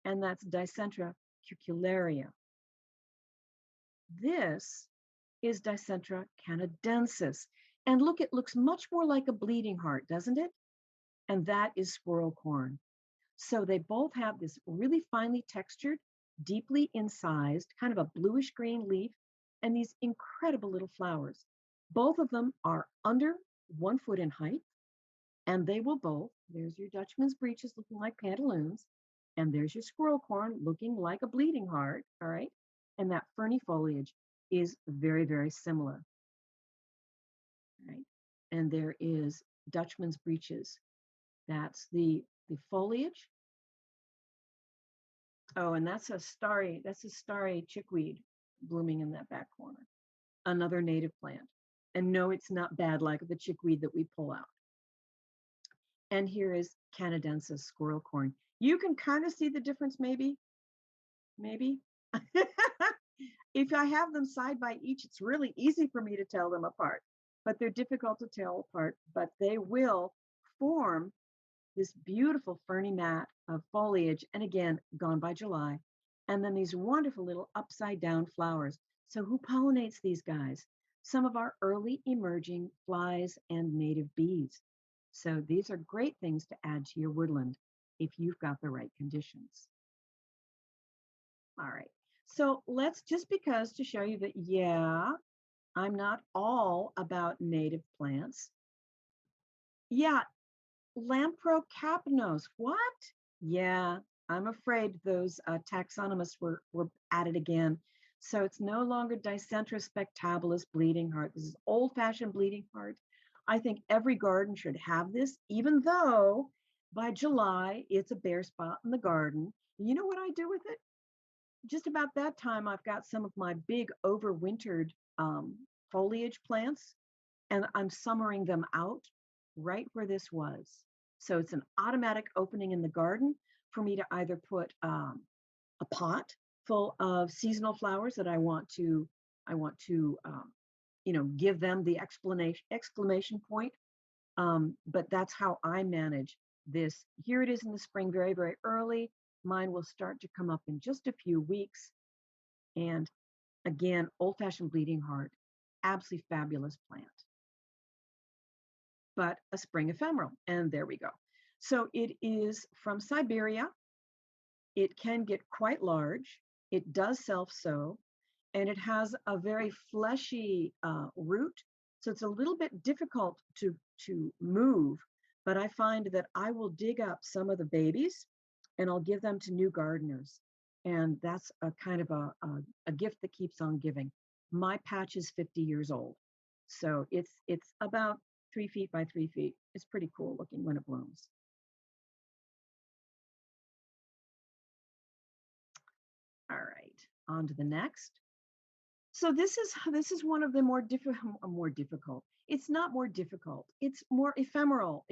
and that's Dicentra cucularia. This is Dicentra canadensis. And look, it looks much more like a bleeding heart, doesn't it? And that is squirrel corn. So they both have this really finely textured, deeply incised, kind of a bluish green leaf, and these incredible little flowers. Both of them are under 1 foot in height, and they will both, there's your Dutchman's breeches looking like pantaloons, and there's your squirrel corn looking like a bleeding heart, all right? And that ferny foliage is very, very similar. Right? And there is Dutchman's breeches. That's the foliage. Oh, and that's a starry chickweed blooming in that back corner. Another native plant. And no, it's not bad like the chickweed that we pull out. And here is canadensis squirrel corn. You can kind of see the difference, maybe. If I have them side by each, it's really easy for me to tell them apart, but they're difficult to tell apart, but they will form this beautiful ferny mat of foliage, and again, gone by July, and then these wonderful little upside down flowers. So who pollinates these guys? Some of our early emerging flies and native bees. So these are great things to add to your woodland if you've got the right conditions. All right. So let's just because to show you that, yeah, I'm not all about native plants. Yeah, Lamprocapnos. What? Yeah, I'm afraid those taxonomists were at it again. So it's no longer Dicentra spectabilis bleeding heart. This is old-fashioned bleeding heart. I think every garden should have this, even though by July it's a bare spot in the garden. You know what I do with it? Just about that time, I've got some of my big overwintered foliage plants, and I'm summering them out right where this was. So it's an automatic opening in the garden for me to either put a pot full of seasonal flowers that I want to give them the exclamation point. But that's how I manage this. Here it is in the spring, very, very early. Mine will start to come up in just a few weeks. And again, old-fashioned bleeding heart, absolutely fabulous plant, but a spring ephemeral. And there we go. So it is from Siberia. It can get quite large. It does self-sow, and it has a very fleshy root. So it's a little bit difficult to move, but I find that I will dig up some of the babies and I'll give them to new gardeners. And that's a kind of a gift that keeps on giving. My patch is 50 years old. So it's about 3 feet by 3 feet. It's pretty cool looking when it blooms. All right, on to the next. So this is one of the more difficult. It's not more difficult. It's more ephemeral.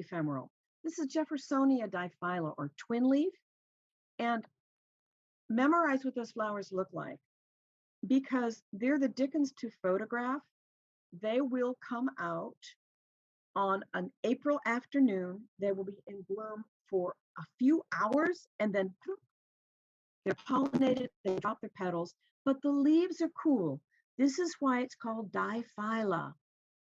This is Jeffersonia diphylla, or twin leaf. And memorize what those flowers look like, because they're the Dickens to photograph. They will come out on an April afternoon. They will be in bloom for a few hours, and then poof, they're pollinated, they drop their petals, but the leaves are cool. This is why it's called diphylla,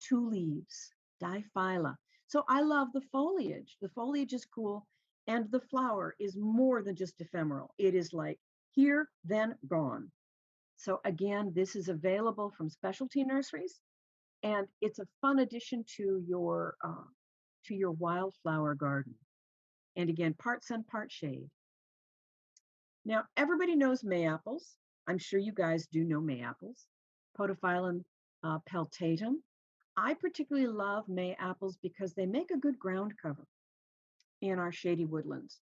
2 leaves, diphylla. So I love the foliage. The foliage is cool, and the flower is more than just ephemeral. It is like here, then gone. So again, this is available from specialty nurseries, and it's a fun addition to your wildflower garden. And again, part sun, part shade. Now, everybody knows Mayapples. I'm sure you guys do know Mayapples. Podophyllum peltatum. I particularly love Mayapples because they make a good ground cover in our shady woodlands.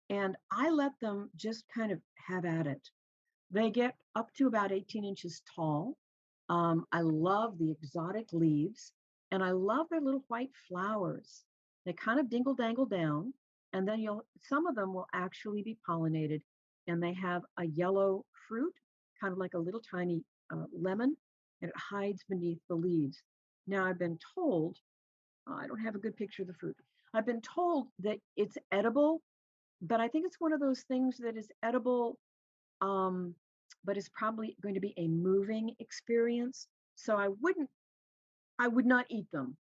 And I let them just kind of have at it. They get up to about 18 inches tall. I love the exotic leaves, and I love their little white flowers. They kind of dingle dangle down, and then some of them will actually be pollinated, and they have a yellow fruit, kind of like a little tiny lemon, and it hides beneath the leaves. Now, I've been told, I don't have a good picture of the fruit. I've been told that it's edible, but I think it's one of those things that is edible, but it's probably going to be a moving experience. So I would not eat them.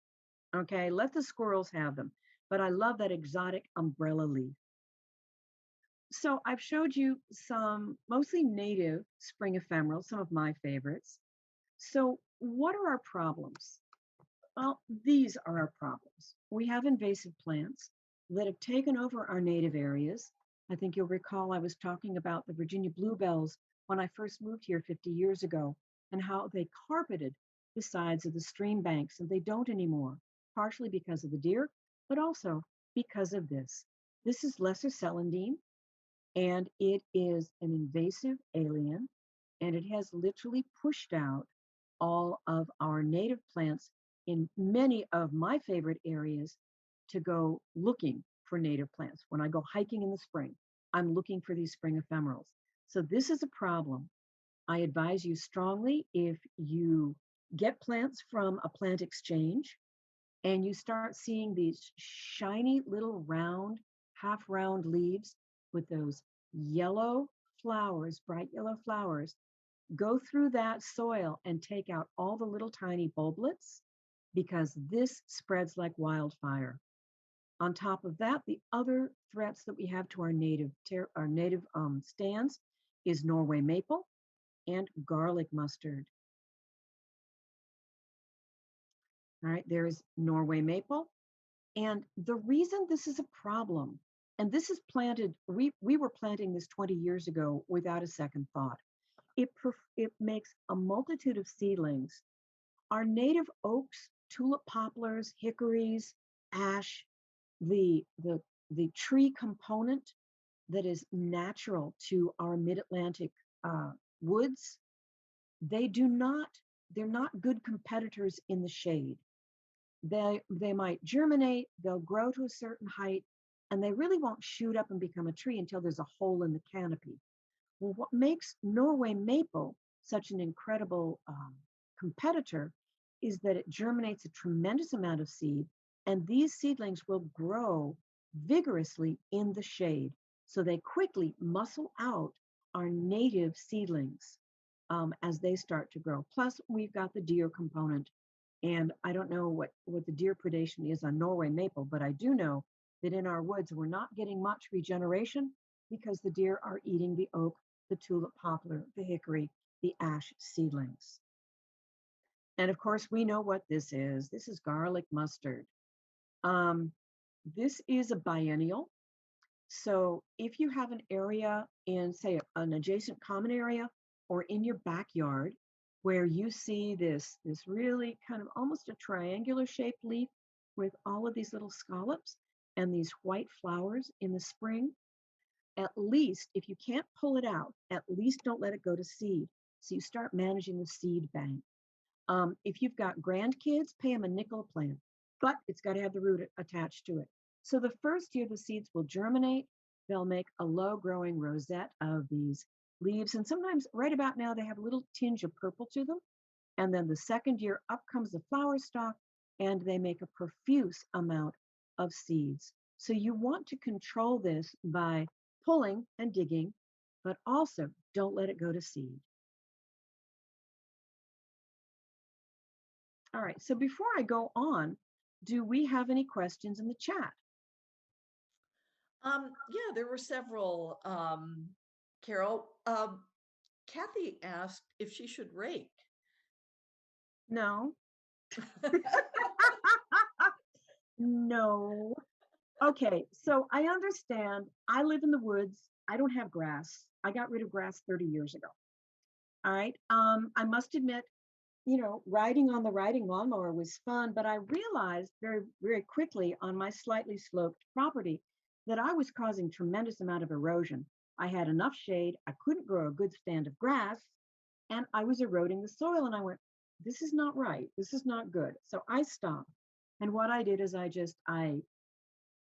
Okay, let the squirrels have them. But I love that exotic umbrella leaf. So I've showed you some mostly native spring ephemerals, some of my favorites. So what are our problems? Well, these are our problems. We have invasive plants that have taken over our native areas. I think you'll recall I was talking about the Virginia bluebells when I first moved here 50 years ago, and how they carpeted the sides of the stream banks, and they don't anymore, partially because of the deer, but also because of this. This is lesser celandine, and it is an invasive alien, and it has literally pushed out all of our native plants in many of my favorite areas to go looking for native plants. When I go hiking in the spring, I'm looking for these spring ephemerals. So this is a problem. I advise you strongly, if you get plants from a plant exchange and you start seeing these shiny little round, half round leaves with those yellow flowers, bright yellow flowers, go through that soil and take out all the little tiny bulblets, because this spreads like wildfire. On top of that, the other threats that we have to our native stands is Norway maple. and garlic mustard. All right, there's Norway maple. And the reason this is a problem, and this is planted, we were planting this 20 years ago without a second thought. It makes a multitude of seedlings. Our native oaks, tulip poplars, hickories, ash, the tree component that is natural to our mid-Atlantic woods, they're not good competitors in the shade. They might germinate, they'll grow to a certain height, and they really won't shoot up and become a tree until there's a hole in the canopy. Well, what makes Norway maple such an incredible competitor is that it germinates a tremendous amount of seed, and these seedlings will grow vigorously in the shade. So they quickly muscle out our native seedlings as they start to grow. Plus, we've got the deer component. And I don't know what the deer predation is on Norway maple, but I do know that in our woods, we're not getting much regeneration because the deer are eating the oak, the tulip poplar, the hickory, the ash seedlings. And of course, we know what this is. This is garlic mustard. This is a biennial. So if you have an area in, say, an adjacent common area or in your backyard where you see this really kind of almost a triangular shaped leaf with all of these little scallops and these white flowers in the spring, at least if you can't pull it out, at least don't let it go to seed. So you start managing the seed bank. If you've got grandkids, pay them a nickel a plant, but it's got to have the root attached to it. So the first year the seeds will germinate, they'll make a low growing rosette of these leaves. And sometimes right about now, they have a little tinge of purple to them. And then the second year up comes the flower stalk and they make a profuse amount of seeds. So you want to control this by pulling and digging, but also don't let it go to seed. All right, so before I go on, do we have any questions in the chat? Yeah, there were several, Carol. Kathy asked if she should rake. No. No. Okay, so I understand. I live in the woods. I don't have grass. I got rid of grass 30 years ago. All right. I must admit, riding on the riding lawnmower was fun, but I realized very, very quickly on my slightly sloped property that I was causing tremendous amount of erosion. I had enough shade. I couldn't grow a good stand of grass, and I was eroding the soil. And I went, this is not right. This is not good. So I stopped. And what I did is I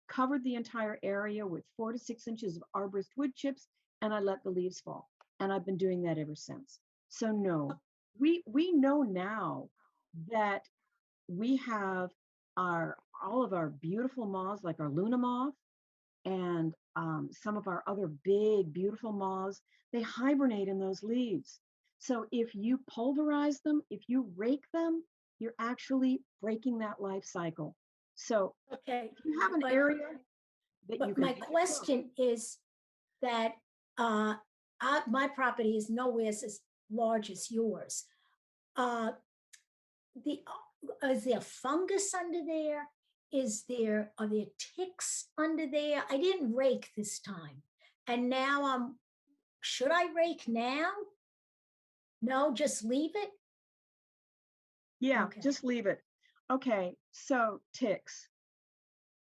covered the entire area with 4 to 6 inches of arborist wood chips, and I let the leaves fall. And I've been doing that ever since. So no, we know now that we have all of our beautiful moths, like our Luna moth, and some of our other big, beautiful moths, they hibernate in those leaves. So if you pulverize them, if you rake them, you're actually breaking that life cycle. So Okay. if you have an area that you But can. my question is that my property is nowhere as large as yours. Is there fungus under there? Are there ticks under there? I didn't rake this time. And now should I rake now? No, just leave it? Yeah, Okay. just leave it. Okay, so ticks.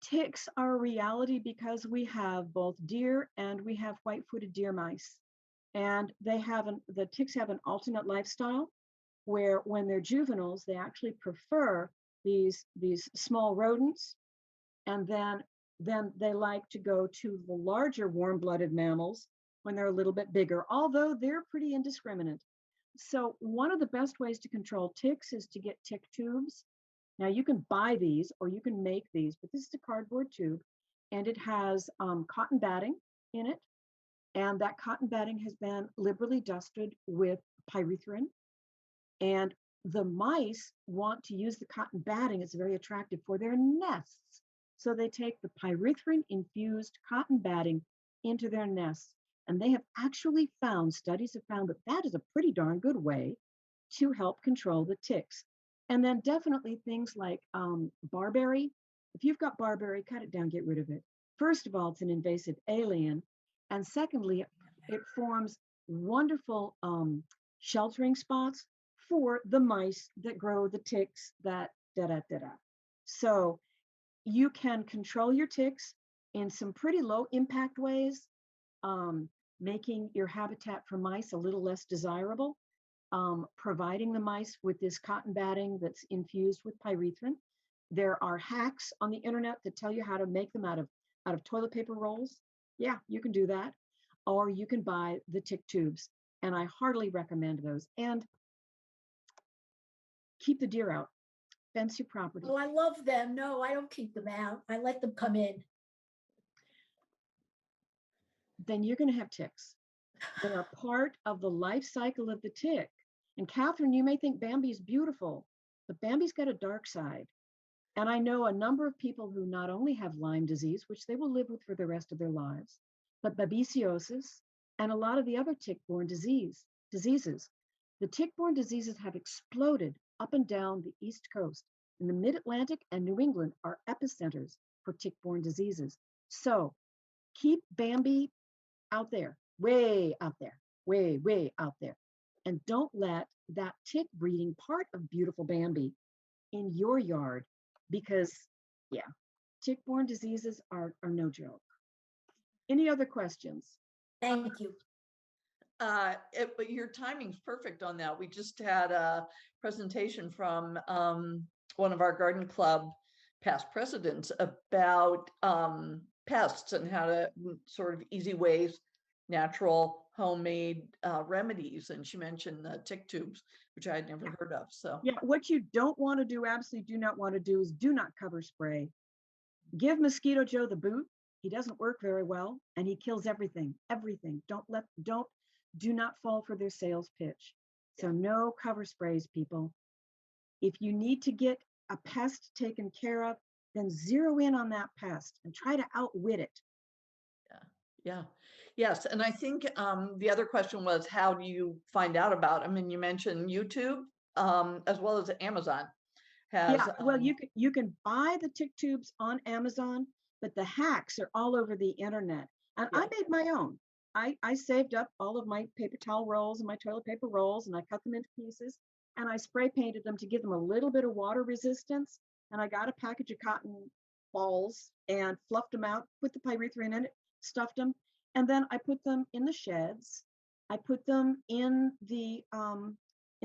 Ticks are a reality because we have both deer and we have white-footed deer mice. And the ticks have an alternate lifestyle where when they're juveniles, they actually prefer these small rodents. And then they like to go to the larger warm-blooded mammals when they're a little bit bigger, although they're pretty indiscriminate. So one of the best ways to control ticks is to get tick tubes. Now you can buy these or you can make these, but this is a cardboard tube and it has cotton batting in it. And that cotton batting has been liberally dusted with pyrethrin. And the mice want to use the cotton batting. It's very attractive for their nests. So they take the pyrethrin infused cotton batting into their nests. And they have actually found, studies have found that that is a pretty darn good way to help control the ticks. And then definitely things like barberry. If you've got barberry, cut it down, get rid of it. First of all, it's an invasive alien. And secondly, it forms wonderful sheltering spots for the mice that grow the ticks that da-da-da-da. So you can control your ticks in some pretty low impact ways, making your habitat for mice a little less desirable, providing the mice with this cotton batting that's infused with pyrethrin. There are hacks on the internet that tell you how to make them out of toilet paper rolls. Yeah, you can do that. Or you can buy the tick tubes. And I heartily recommend those. And keep the deer out. Fence your property. Oh, I love them. No, I don't keep them out. I let them come in. Then you're going to have ticks. They are part of the life cycle of the tick. And Catherine, you may think Bambi is beautiful, but Bambi's got a dark side. And I know a number of people who not only have Lyme disease, which they will live with for the rest of their lives, but babesiosis and a lot of the other tick-borne diseases. The tick-borne diseases have exploded up and down the East Coast. And the Mid-Atlantic and New England are epicenters for tick-borne diseases. So keep Bambi out there, way out there, way, way out there. And don't let that tick breeding part of beautiful Bambi in your yard, because yeah, tick-borne diseases are no joke. Any other questions? Thank you. But your timing's perfect on that. We just had a presentation from one of our garden club past presidents about pests and how to sort of easy ways, natural homemade remedies. And she mentioned the tick tubes, which I had never heard of. So yeah, what you don't want to do, absolutely do not want to do, is do not cover spray. Give Mosquito Joe the boot. He doesn't work very well, and he kills everything. Do not fall for their sales pitch. So no cover sprays, people. If you need to get a pest taken care of, then zero in on that pest and try to outwit it. Yeah. Yes. And I think the other question was, how do you find out about? I mean, you mentioned YouTube as well as Amazon. Well, you can buy the tick tubes on Amazon, but the hacks are all over the internet. And I made my own. I saved up all of my paper towel rolls and my toilet paper rolls, and I cut them into pieces, and I spray painted them to give them a little bit of water resistance. And I got a package of cotton balls and fluffed them out, put the pyrethrin in it, stuffed them, and then I put them in the sheds. I put them in the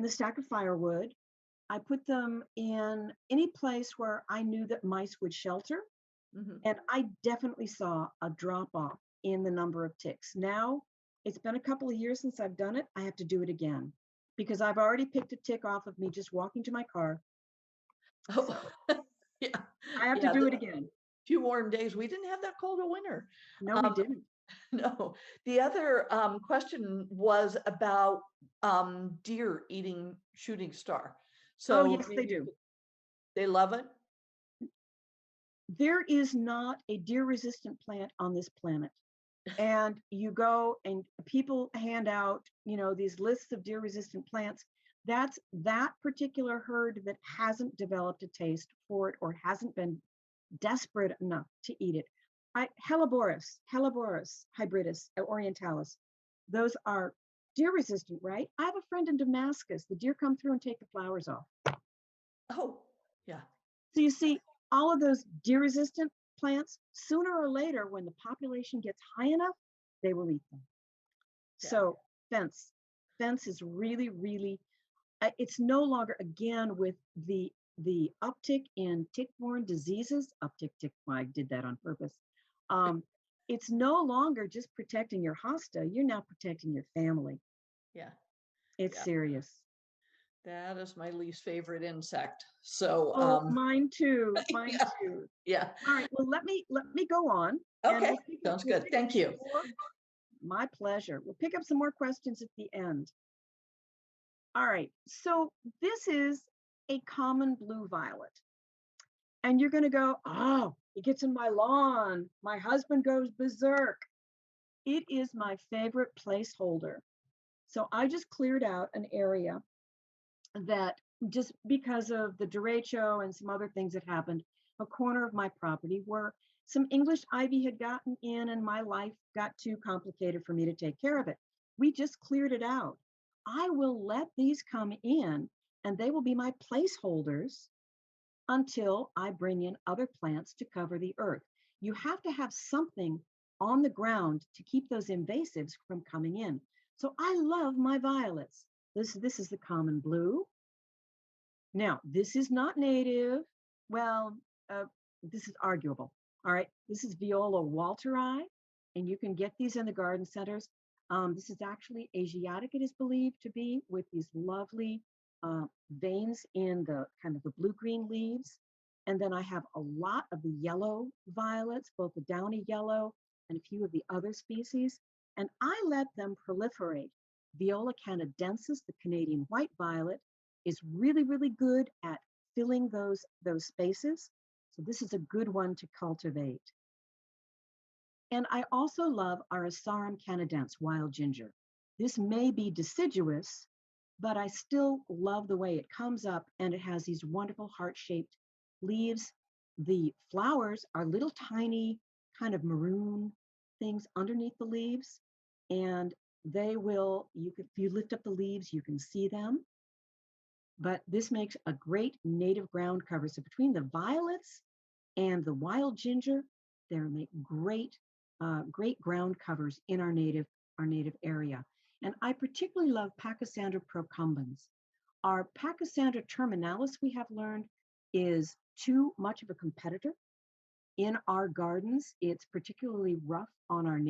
stack of firewood. I put them in any place where I knew that mice would shelter. Mm-hmm. And I definitely saw a drop off in the number of ticks. Now, it's been a couple of years since I've done it. I have to do it again because I've already picked a tick off of me just walking to my car. Oh, yeah. I have to do it again. Few warm days. We didn't have that cold a winter. No, we didn't. No. The other question was about deer eating shooting star. So yes, they do. They love it. There is not a deer-resistant plant on this planet. And you go and people hand out, these lists of deer-resistant plants. That's that particular herd that hasn't developed a taste for it or hasn't been desperate enough to eat it. Helleborus hybridus orientalis. Those are deer-resistant, right? I have a friend in Damascus. The deer come through and take the flowers off. Oh, yeah. So you see, all of those deer-resistant plants, sooner or later, when the population gets high enough, they will eat them. Yeah. So fence is really, really, it's no longer, again, with the uptick in tick-borne diseases, I did that on purpose. It's no longer just protecting your hosta, you're now protecting your family. Yeah. It's serious. That is my least favorite insect. So mine too. Mine too. Yeah. All right. Well, let me go on. Okay. Sounds good. Thank you. My pleasure. We'll pick up some more questions at the end. All right. So this is a common blue violet. And you're going to go, oh, it gets in my lawn. My husband goes berserk. It is my favorite placeholder. So I just cleared out an area that, just because of the derecho and some other things that happened, a corner of my property where some English ivy had gotten in and my life got too complicated for me to take care of it. We just cleared it out. I will let these come in and they will be my placeholders until I bring in other plants to cover the earth. You have to have something on the ground to keep those invasives from coming in. So I love my violets. This is the common blue. Now, this is not native. Well, this is arguable. All right, this is Viola walteri, and you can get these in the garden centers. This is actually Asiatic, it is believed to be, with these lovely veins in the kind of the blue-green leaves. And then I have a lot of the yellow violets, both the downy yellow and a few of the other species. And I let them proliferate. Viola canadensis, the Canadian white violet, is really, really good at filling those spaces. So this is a good one to cultivate. And I also love Arisarum canadense, wild ginger. This may be deciduous, but I still love the way it comes up, and it has these wonderful heart-shaped leaves. The flowers are little tiny kind of maroon things underneath the leaves, and they will, if you lift up the leaves, you can see them. But this makes a great native ground cover. So between the violets and the wild ginger, they make great, great ground covers in our native area. And I particularly love Pachysandra procumbens. Our Pachysandra terminalis, we have learned, is too much of a competitor in our gardens. It's particularly rough on our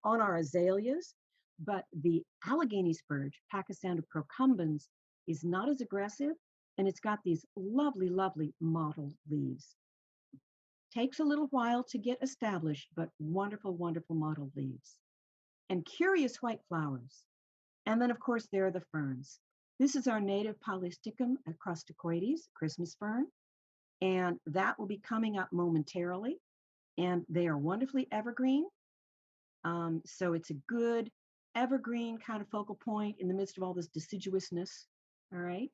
on our azaleas, but the Allegheny spurge, Pachysandra procumbens, is not as aggressive, and it's got these lovely, lovely mottled leaves. Takes a little while to get established, but wonderful, wonderful mottled leaves. And curious white flowers. And then, of course, there are the ferns. This is our native Polysticum acrosticoides, Christmas fern, and that will be coming up momentarily. And they are wonderfully evergreen. So it's a good evergreen kind of focal point in the midst of all this deciduousness. All right.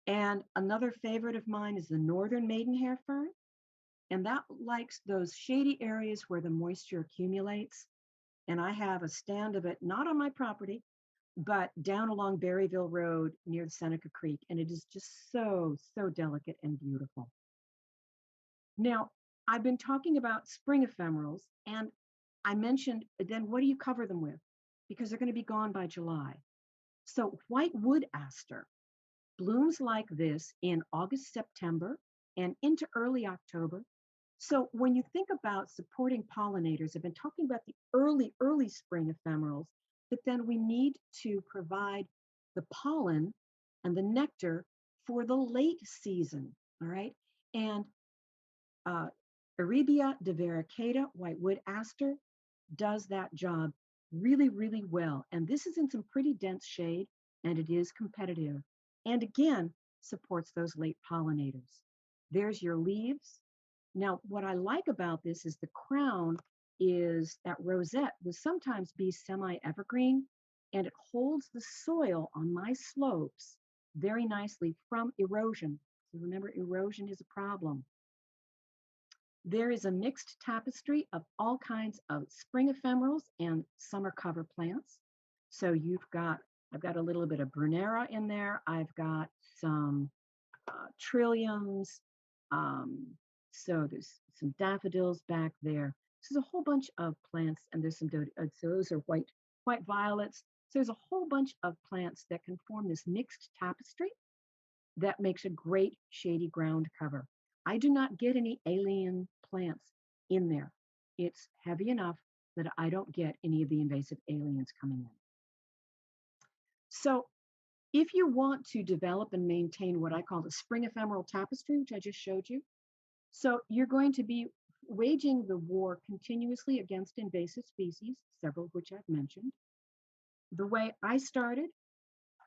And another favorite of mine is the northern maidenhair fern. And that likes those shady areas where the moisture accumulates. And I have a stand of it, not on my property, but down along Berryville Road near the Seneca Creek. And it is just so, so delicate and beautiful. Now, I've been talking about SpringEphemerals, and I mentioned, then what do you cover them with? Because they're going to be gone by July. So white wood aster blooms like this in August, September, and into early October. So when you think about supporting pollinators, I've been talking about the early spring ephemerals, but then we need to provide the pollen and the nectar for the late season, all right? And Erebia divaricata, white wood aster, does that job really, really well. And this is in some pretty dense shade, and it is competitive. And again, supports those late pollinators. There's your leaves. Now, what I like about this is the crown is that rosette will sometimes be semi-evergreen, and it holds the soil on my slopes very nicely from erosion. So remember, erosion is a problem. There is a mixed tapestry of all kinds of spring ephemerals and summer cover plants. So I've got a little bit of Brunera in there. I've got some trilliums. So there's some daffodils back there. So there's a whole bunch of plants, and there's some, so those are white violets. So there's a whole bunch of plants that can form this mixed tapestry that makes a great shady ground cover. I do not get any alien plants in there. It's heavy enough that I don't get any of the invasive aliens coming in. So if you want to develop and maintain what I call the spring ephemeral tapestry, which I just showed you, so you're going to be waging the war continuously against invasive species, several of which I've mentioned. The way I started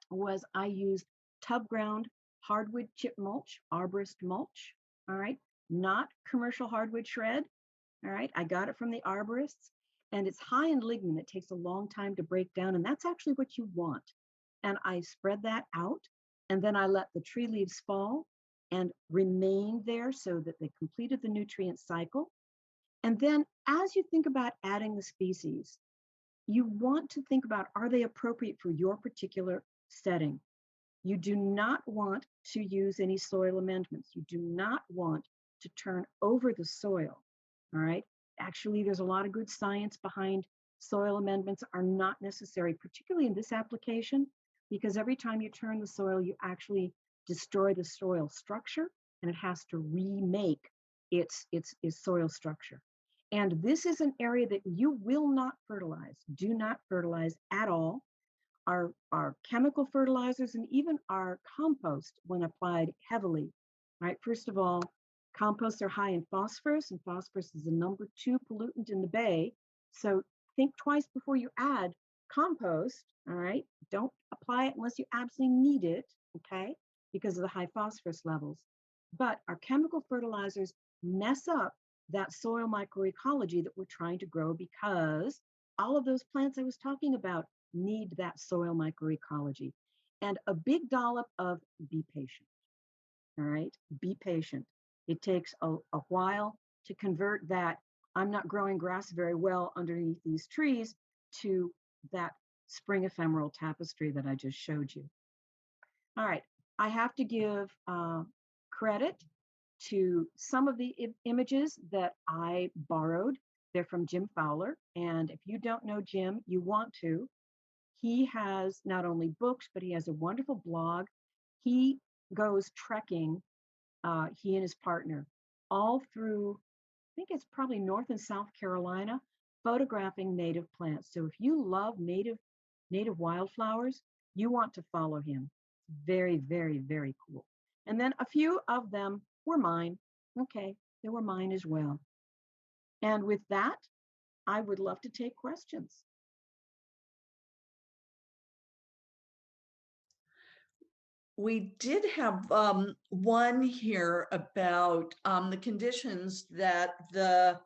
was I used tub ground hardwood chip mulch, arborist mulch, all right, not commercial hardwood shred, all right. I got it from the arborists, and it's high in lignin. It takes a long time to break down, and that's actually what you want. And I spread that out, and then I let the tree leaves fall and remain there so that they completed the nutrient cycle. And then as you think about adding the species, you want to think about, are they appropriate for your particular setting? You do not want to use any soil amendments. You do not want to turn over the soil, all right? Actually, there's a lot of good science behind soil amendments are not necessary, particularly in this application, because every time you turn the soil, you actually destroy the soil structure, and it has to remake its soil structure. And this is an area that you will not fertilize. Do not fertilize at all. Our chemical fertilizers and even our compost, when applied heavily, right? First of all, composts are high in phosphorus, and phosphorus is the #2 pollutant in the bay. So think twice before you add compost, all right? Don't apply it unless you absolutely need it, okay? Because of the high phosphorus levels. But our chemical fertilizers mess up that soil microecology that we're trying to grow, because all of those plants I was talking about need that soil microecology. And a big dollop of be patient, all right? Be patient. It takes a while to convert that I'm not growing grass very well underneath these trees to that spring ephemeral tapestry that I just showed you. All right, I have to give credit to some of the images that I borrowed. They're from Jim Fowler. And if you don't know Jim, you want to. He has not only books, but he has a wonderful blog. He goes trekking, he and his partner, all through, I think it's probably North and South Carolina, photographing native plants. So if you love native wildflowers, you want to follow him. Very, very, very cool. And then a few of them were mine. Okay, they were mine as well. And with that, I would love to take questions. We did have one here about the conditions that the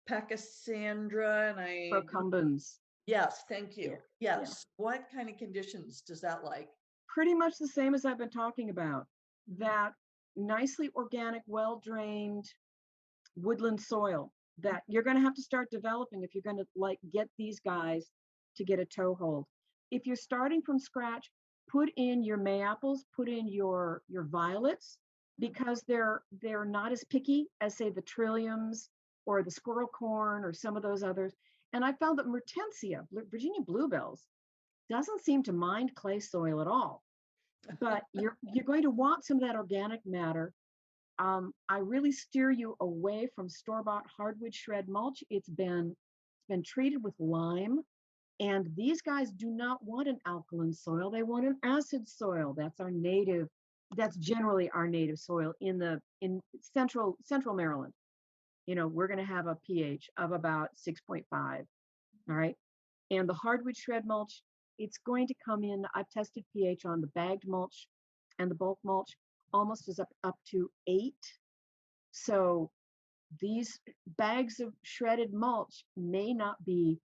Pachysandra and Procumbens. Yes, thank you. Yeah. Yes. What kind of conditions does that like? Pretty much the same as I've been talking about. That nicely organic, well-drained woodland soil that you're going to have to start developing if you're going to get these guys to get a toehold. If you're starting from scratch, put in your Mayapples, put in your violets, because they're not as picky as, say, the trilliums or the squirrel corn or some of those others. And I found that Mertensia, Virginia bluebells, doesn't seem to mind clay soil at all. But you're going to want some of that organic matter. I really steer you away from store-bought hardwood shred mulch. It's been treated with lime, and these guys do not want an alkaline soil. They want an acid soil. That's our native. That's generally our native soil in central Maryland. You know, we're going to have a pH of about 6.5. All right, and the hardwood shred mulch, it's going to come in. I've tested pH on the bagged mulch and the bulk mulch, almost as up to 8. So these bags of shredded mulch may not be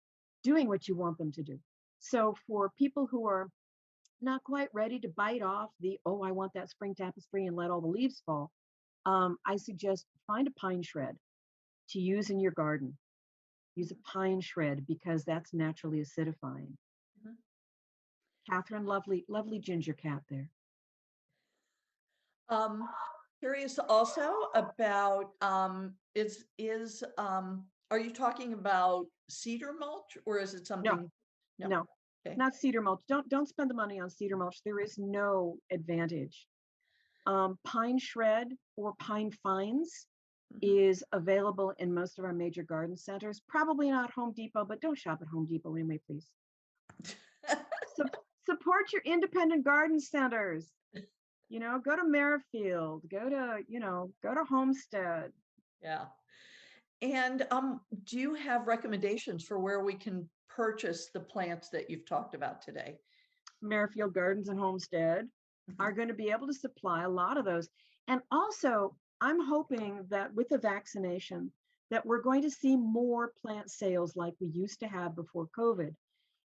doing what you want them to do. So for people who are not quite ready to bite off the, oh, I want that spring tapestry and let all the leaves fall, I suggest find a pine shred to use in your garden. Use a pine shred because that's naturally acidifying. Mm-hmm. Catherine, lovely ginger cat there. Curious also about are you talking about cedar mulch, or is it something? No. Okay. Not cedar mulch. Don't spend the money on cedar mulch. There is no advantage. Pine shred or pine fines is available in most of our major garden centers. Probably not Home Depot, but don't shop at Home Depot anyway, please. Support your independent garden centers. You know, go to Merrifield, go to Homestead. Yeah. And do you have recommendations for where we can purchase the plants that you've talked about today? Merrifield Gardens and Homestead are going to be able to supply a lot of those. And also, I'm hoping that with the vaccination, that we're going to see more plant sales like we used to have before COVID.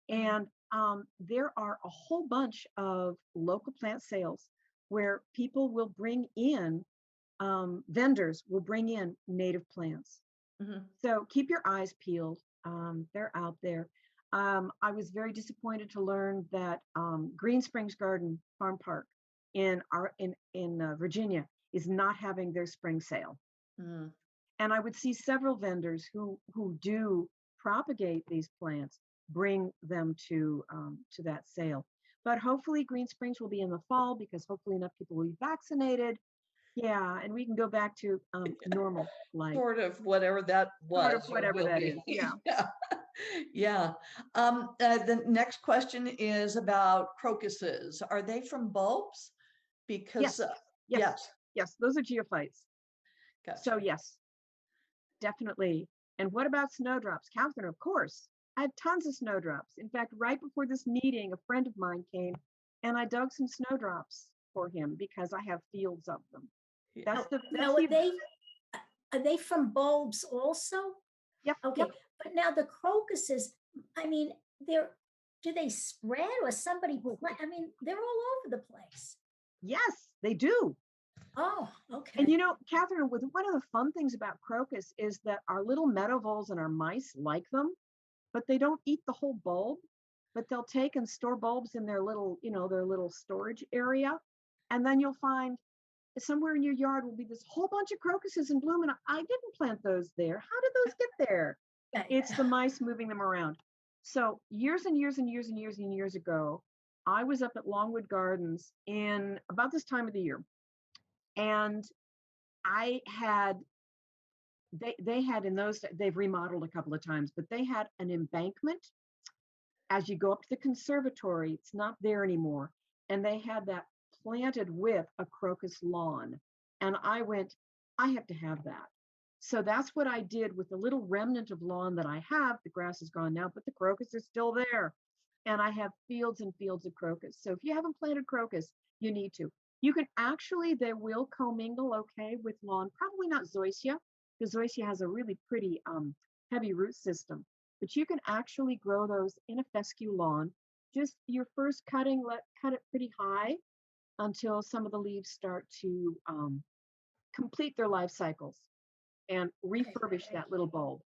And there are a whole bunch of local plant sales where people will bring in, vendors will bring in native plants. So keep your eyes peeled. They're out there. I was very disappointed to learn that Green Springs Garden Farm Park in Virginia is not having their spring sale. And I would see several vendors who do propagate these plants bring them to that sale. But hopefully Green Springs will be in the fall because hopefully enough people will be vaccinated. Yeah, and we can go back to normal life. Sort of whatever that was. Sort of whatever that is. Yeah. Yeah. The next question is about crocuses. Are they from bulbs? Because yes, those are geophytes. Gotcha. So yes, definitely. And what about snowdrops? Catherine, of course. I had tons of snowdrops. In fact, right before this meeting, a friend of mine came and I dug some snowdrops for him because I have fields of them. Now, are they from bulbs also? Yep. Okay. Yep. But now the crocuses, I mean, do they spread or somebody plant? I mean, they're all over the place. Yes, they do. Oh, okay. And you know, Catherine, one of the fun things about crocus is that our little meadow voles and our mice like them, but they don't eat the whole bulb, but they'll take and store bulbs in their little, their little storage area. And then you'll find somewhere in your yard will be this whole bunch of crocuses in bloom. And I didn't plant those there. How did those get there? It's the mice moving them around. So years and years and years and years and years ago, I was up at Longwood Gardens in about this time of the year. And I had, they had in those, they've remodeled a couple of times, but they had an embankment. As you go up to the conservatory, it's not there anymore. And they had that planted with a crocus lawn. And I went, I have to have that. So that's what I did with the little remnant of lawn that I have. The grass is gone now, but the crocus is still there. And I have fields and fields of crocus. So if you haven't planted crocus, you need to. You can actually, they will commingle okay with lawn, probably not zoysia, because zoysia has a really pretty heavy root system. But you can actually grow those in a fescue lawn. Just your first cutting, cut it pretty high until some of the leaves start to complete their life cycles and refurbish that little bulb.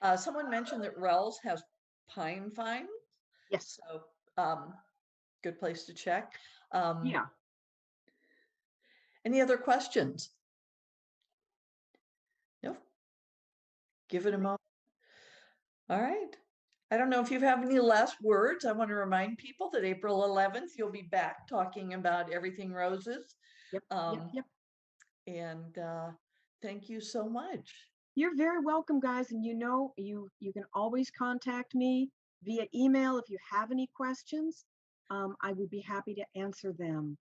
Yeah. Someone mentioned that Rells has pine vines. Yes. So good place to check. Yeah. Any other questions? No? Give it a moment. All right. I don't know if you have any last words. I want to remind people that April 11th, you'll be back talking about everything roses. Yep. Yep. And thank you so much. You're very welcome, guys. And you can always contact me via email if you have any questions. I would be happy to answer them.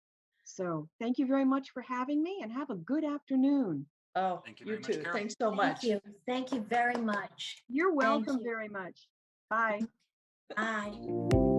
So thank you very much for having me and have a good afternoon. Oh, thank you very much, Carol. Thanks so much. Thank you very much. You're welcome very much. Bye. Bye.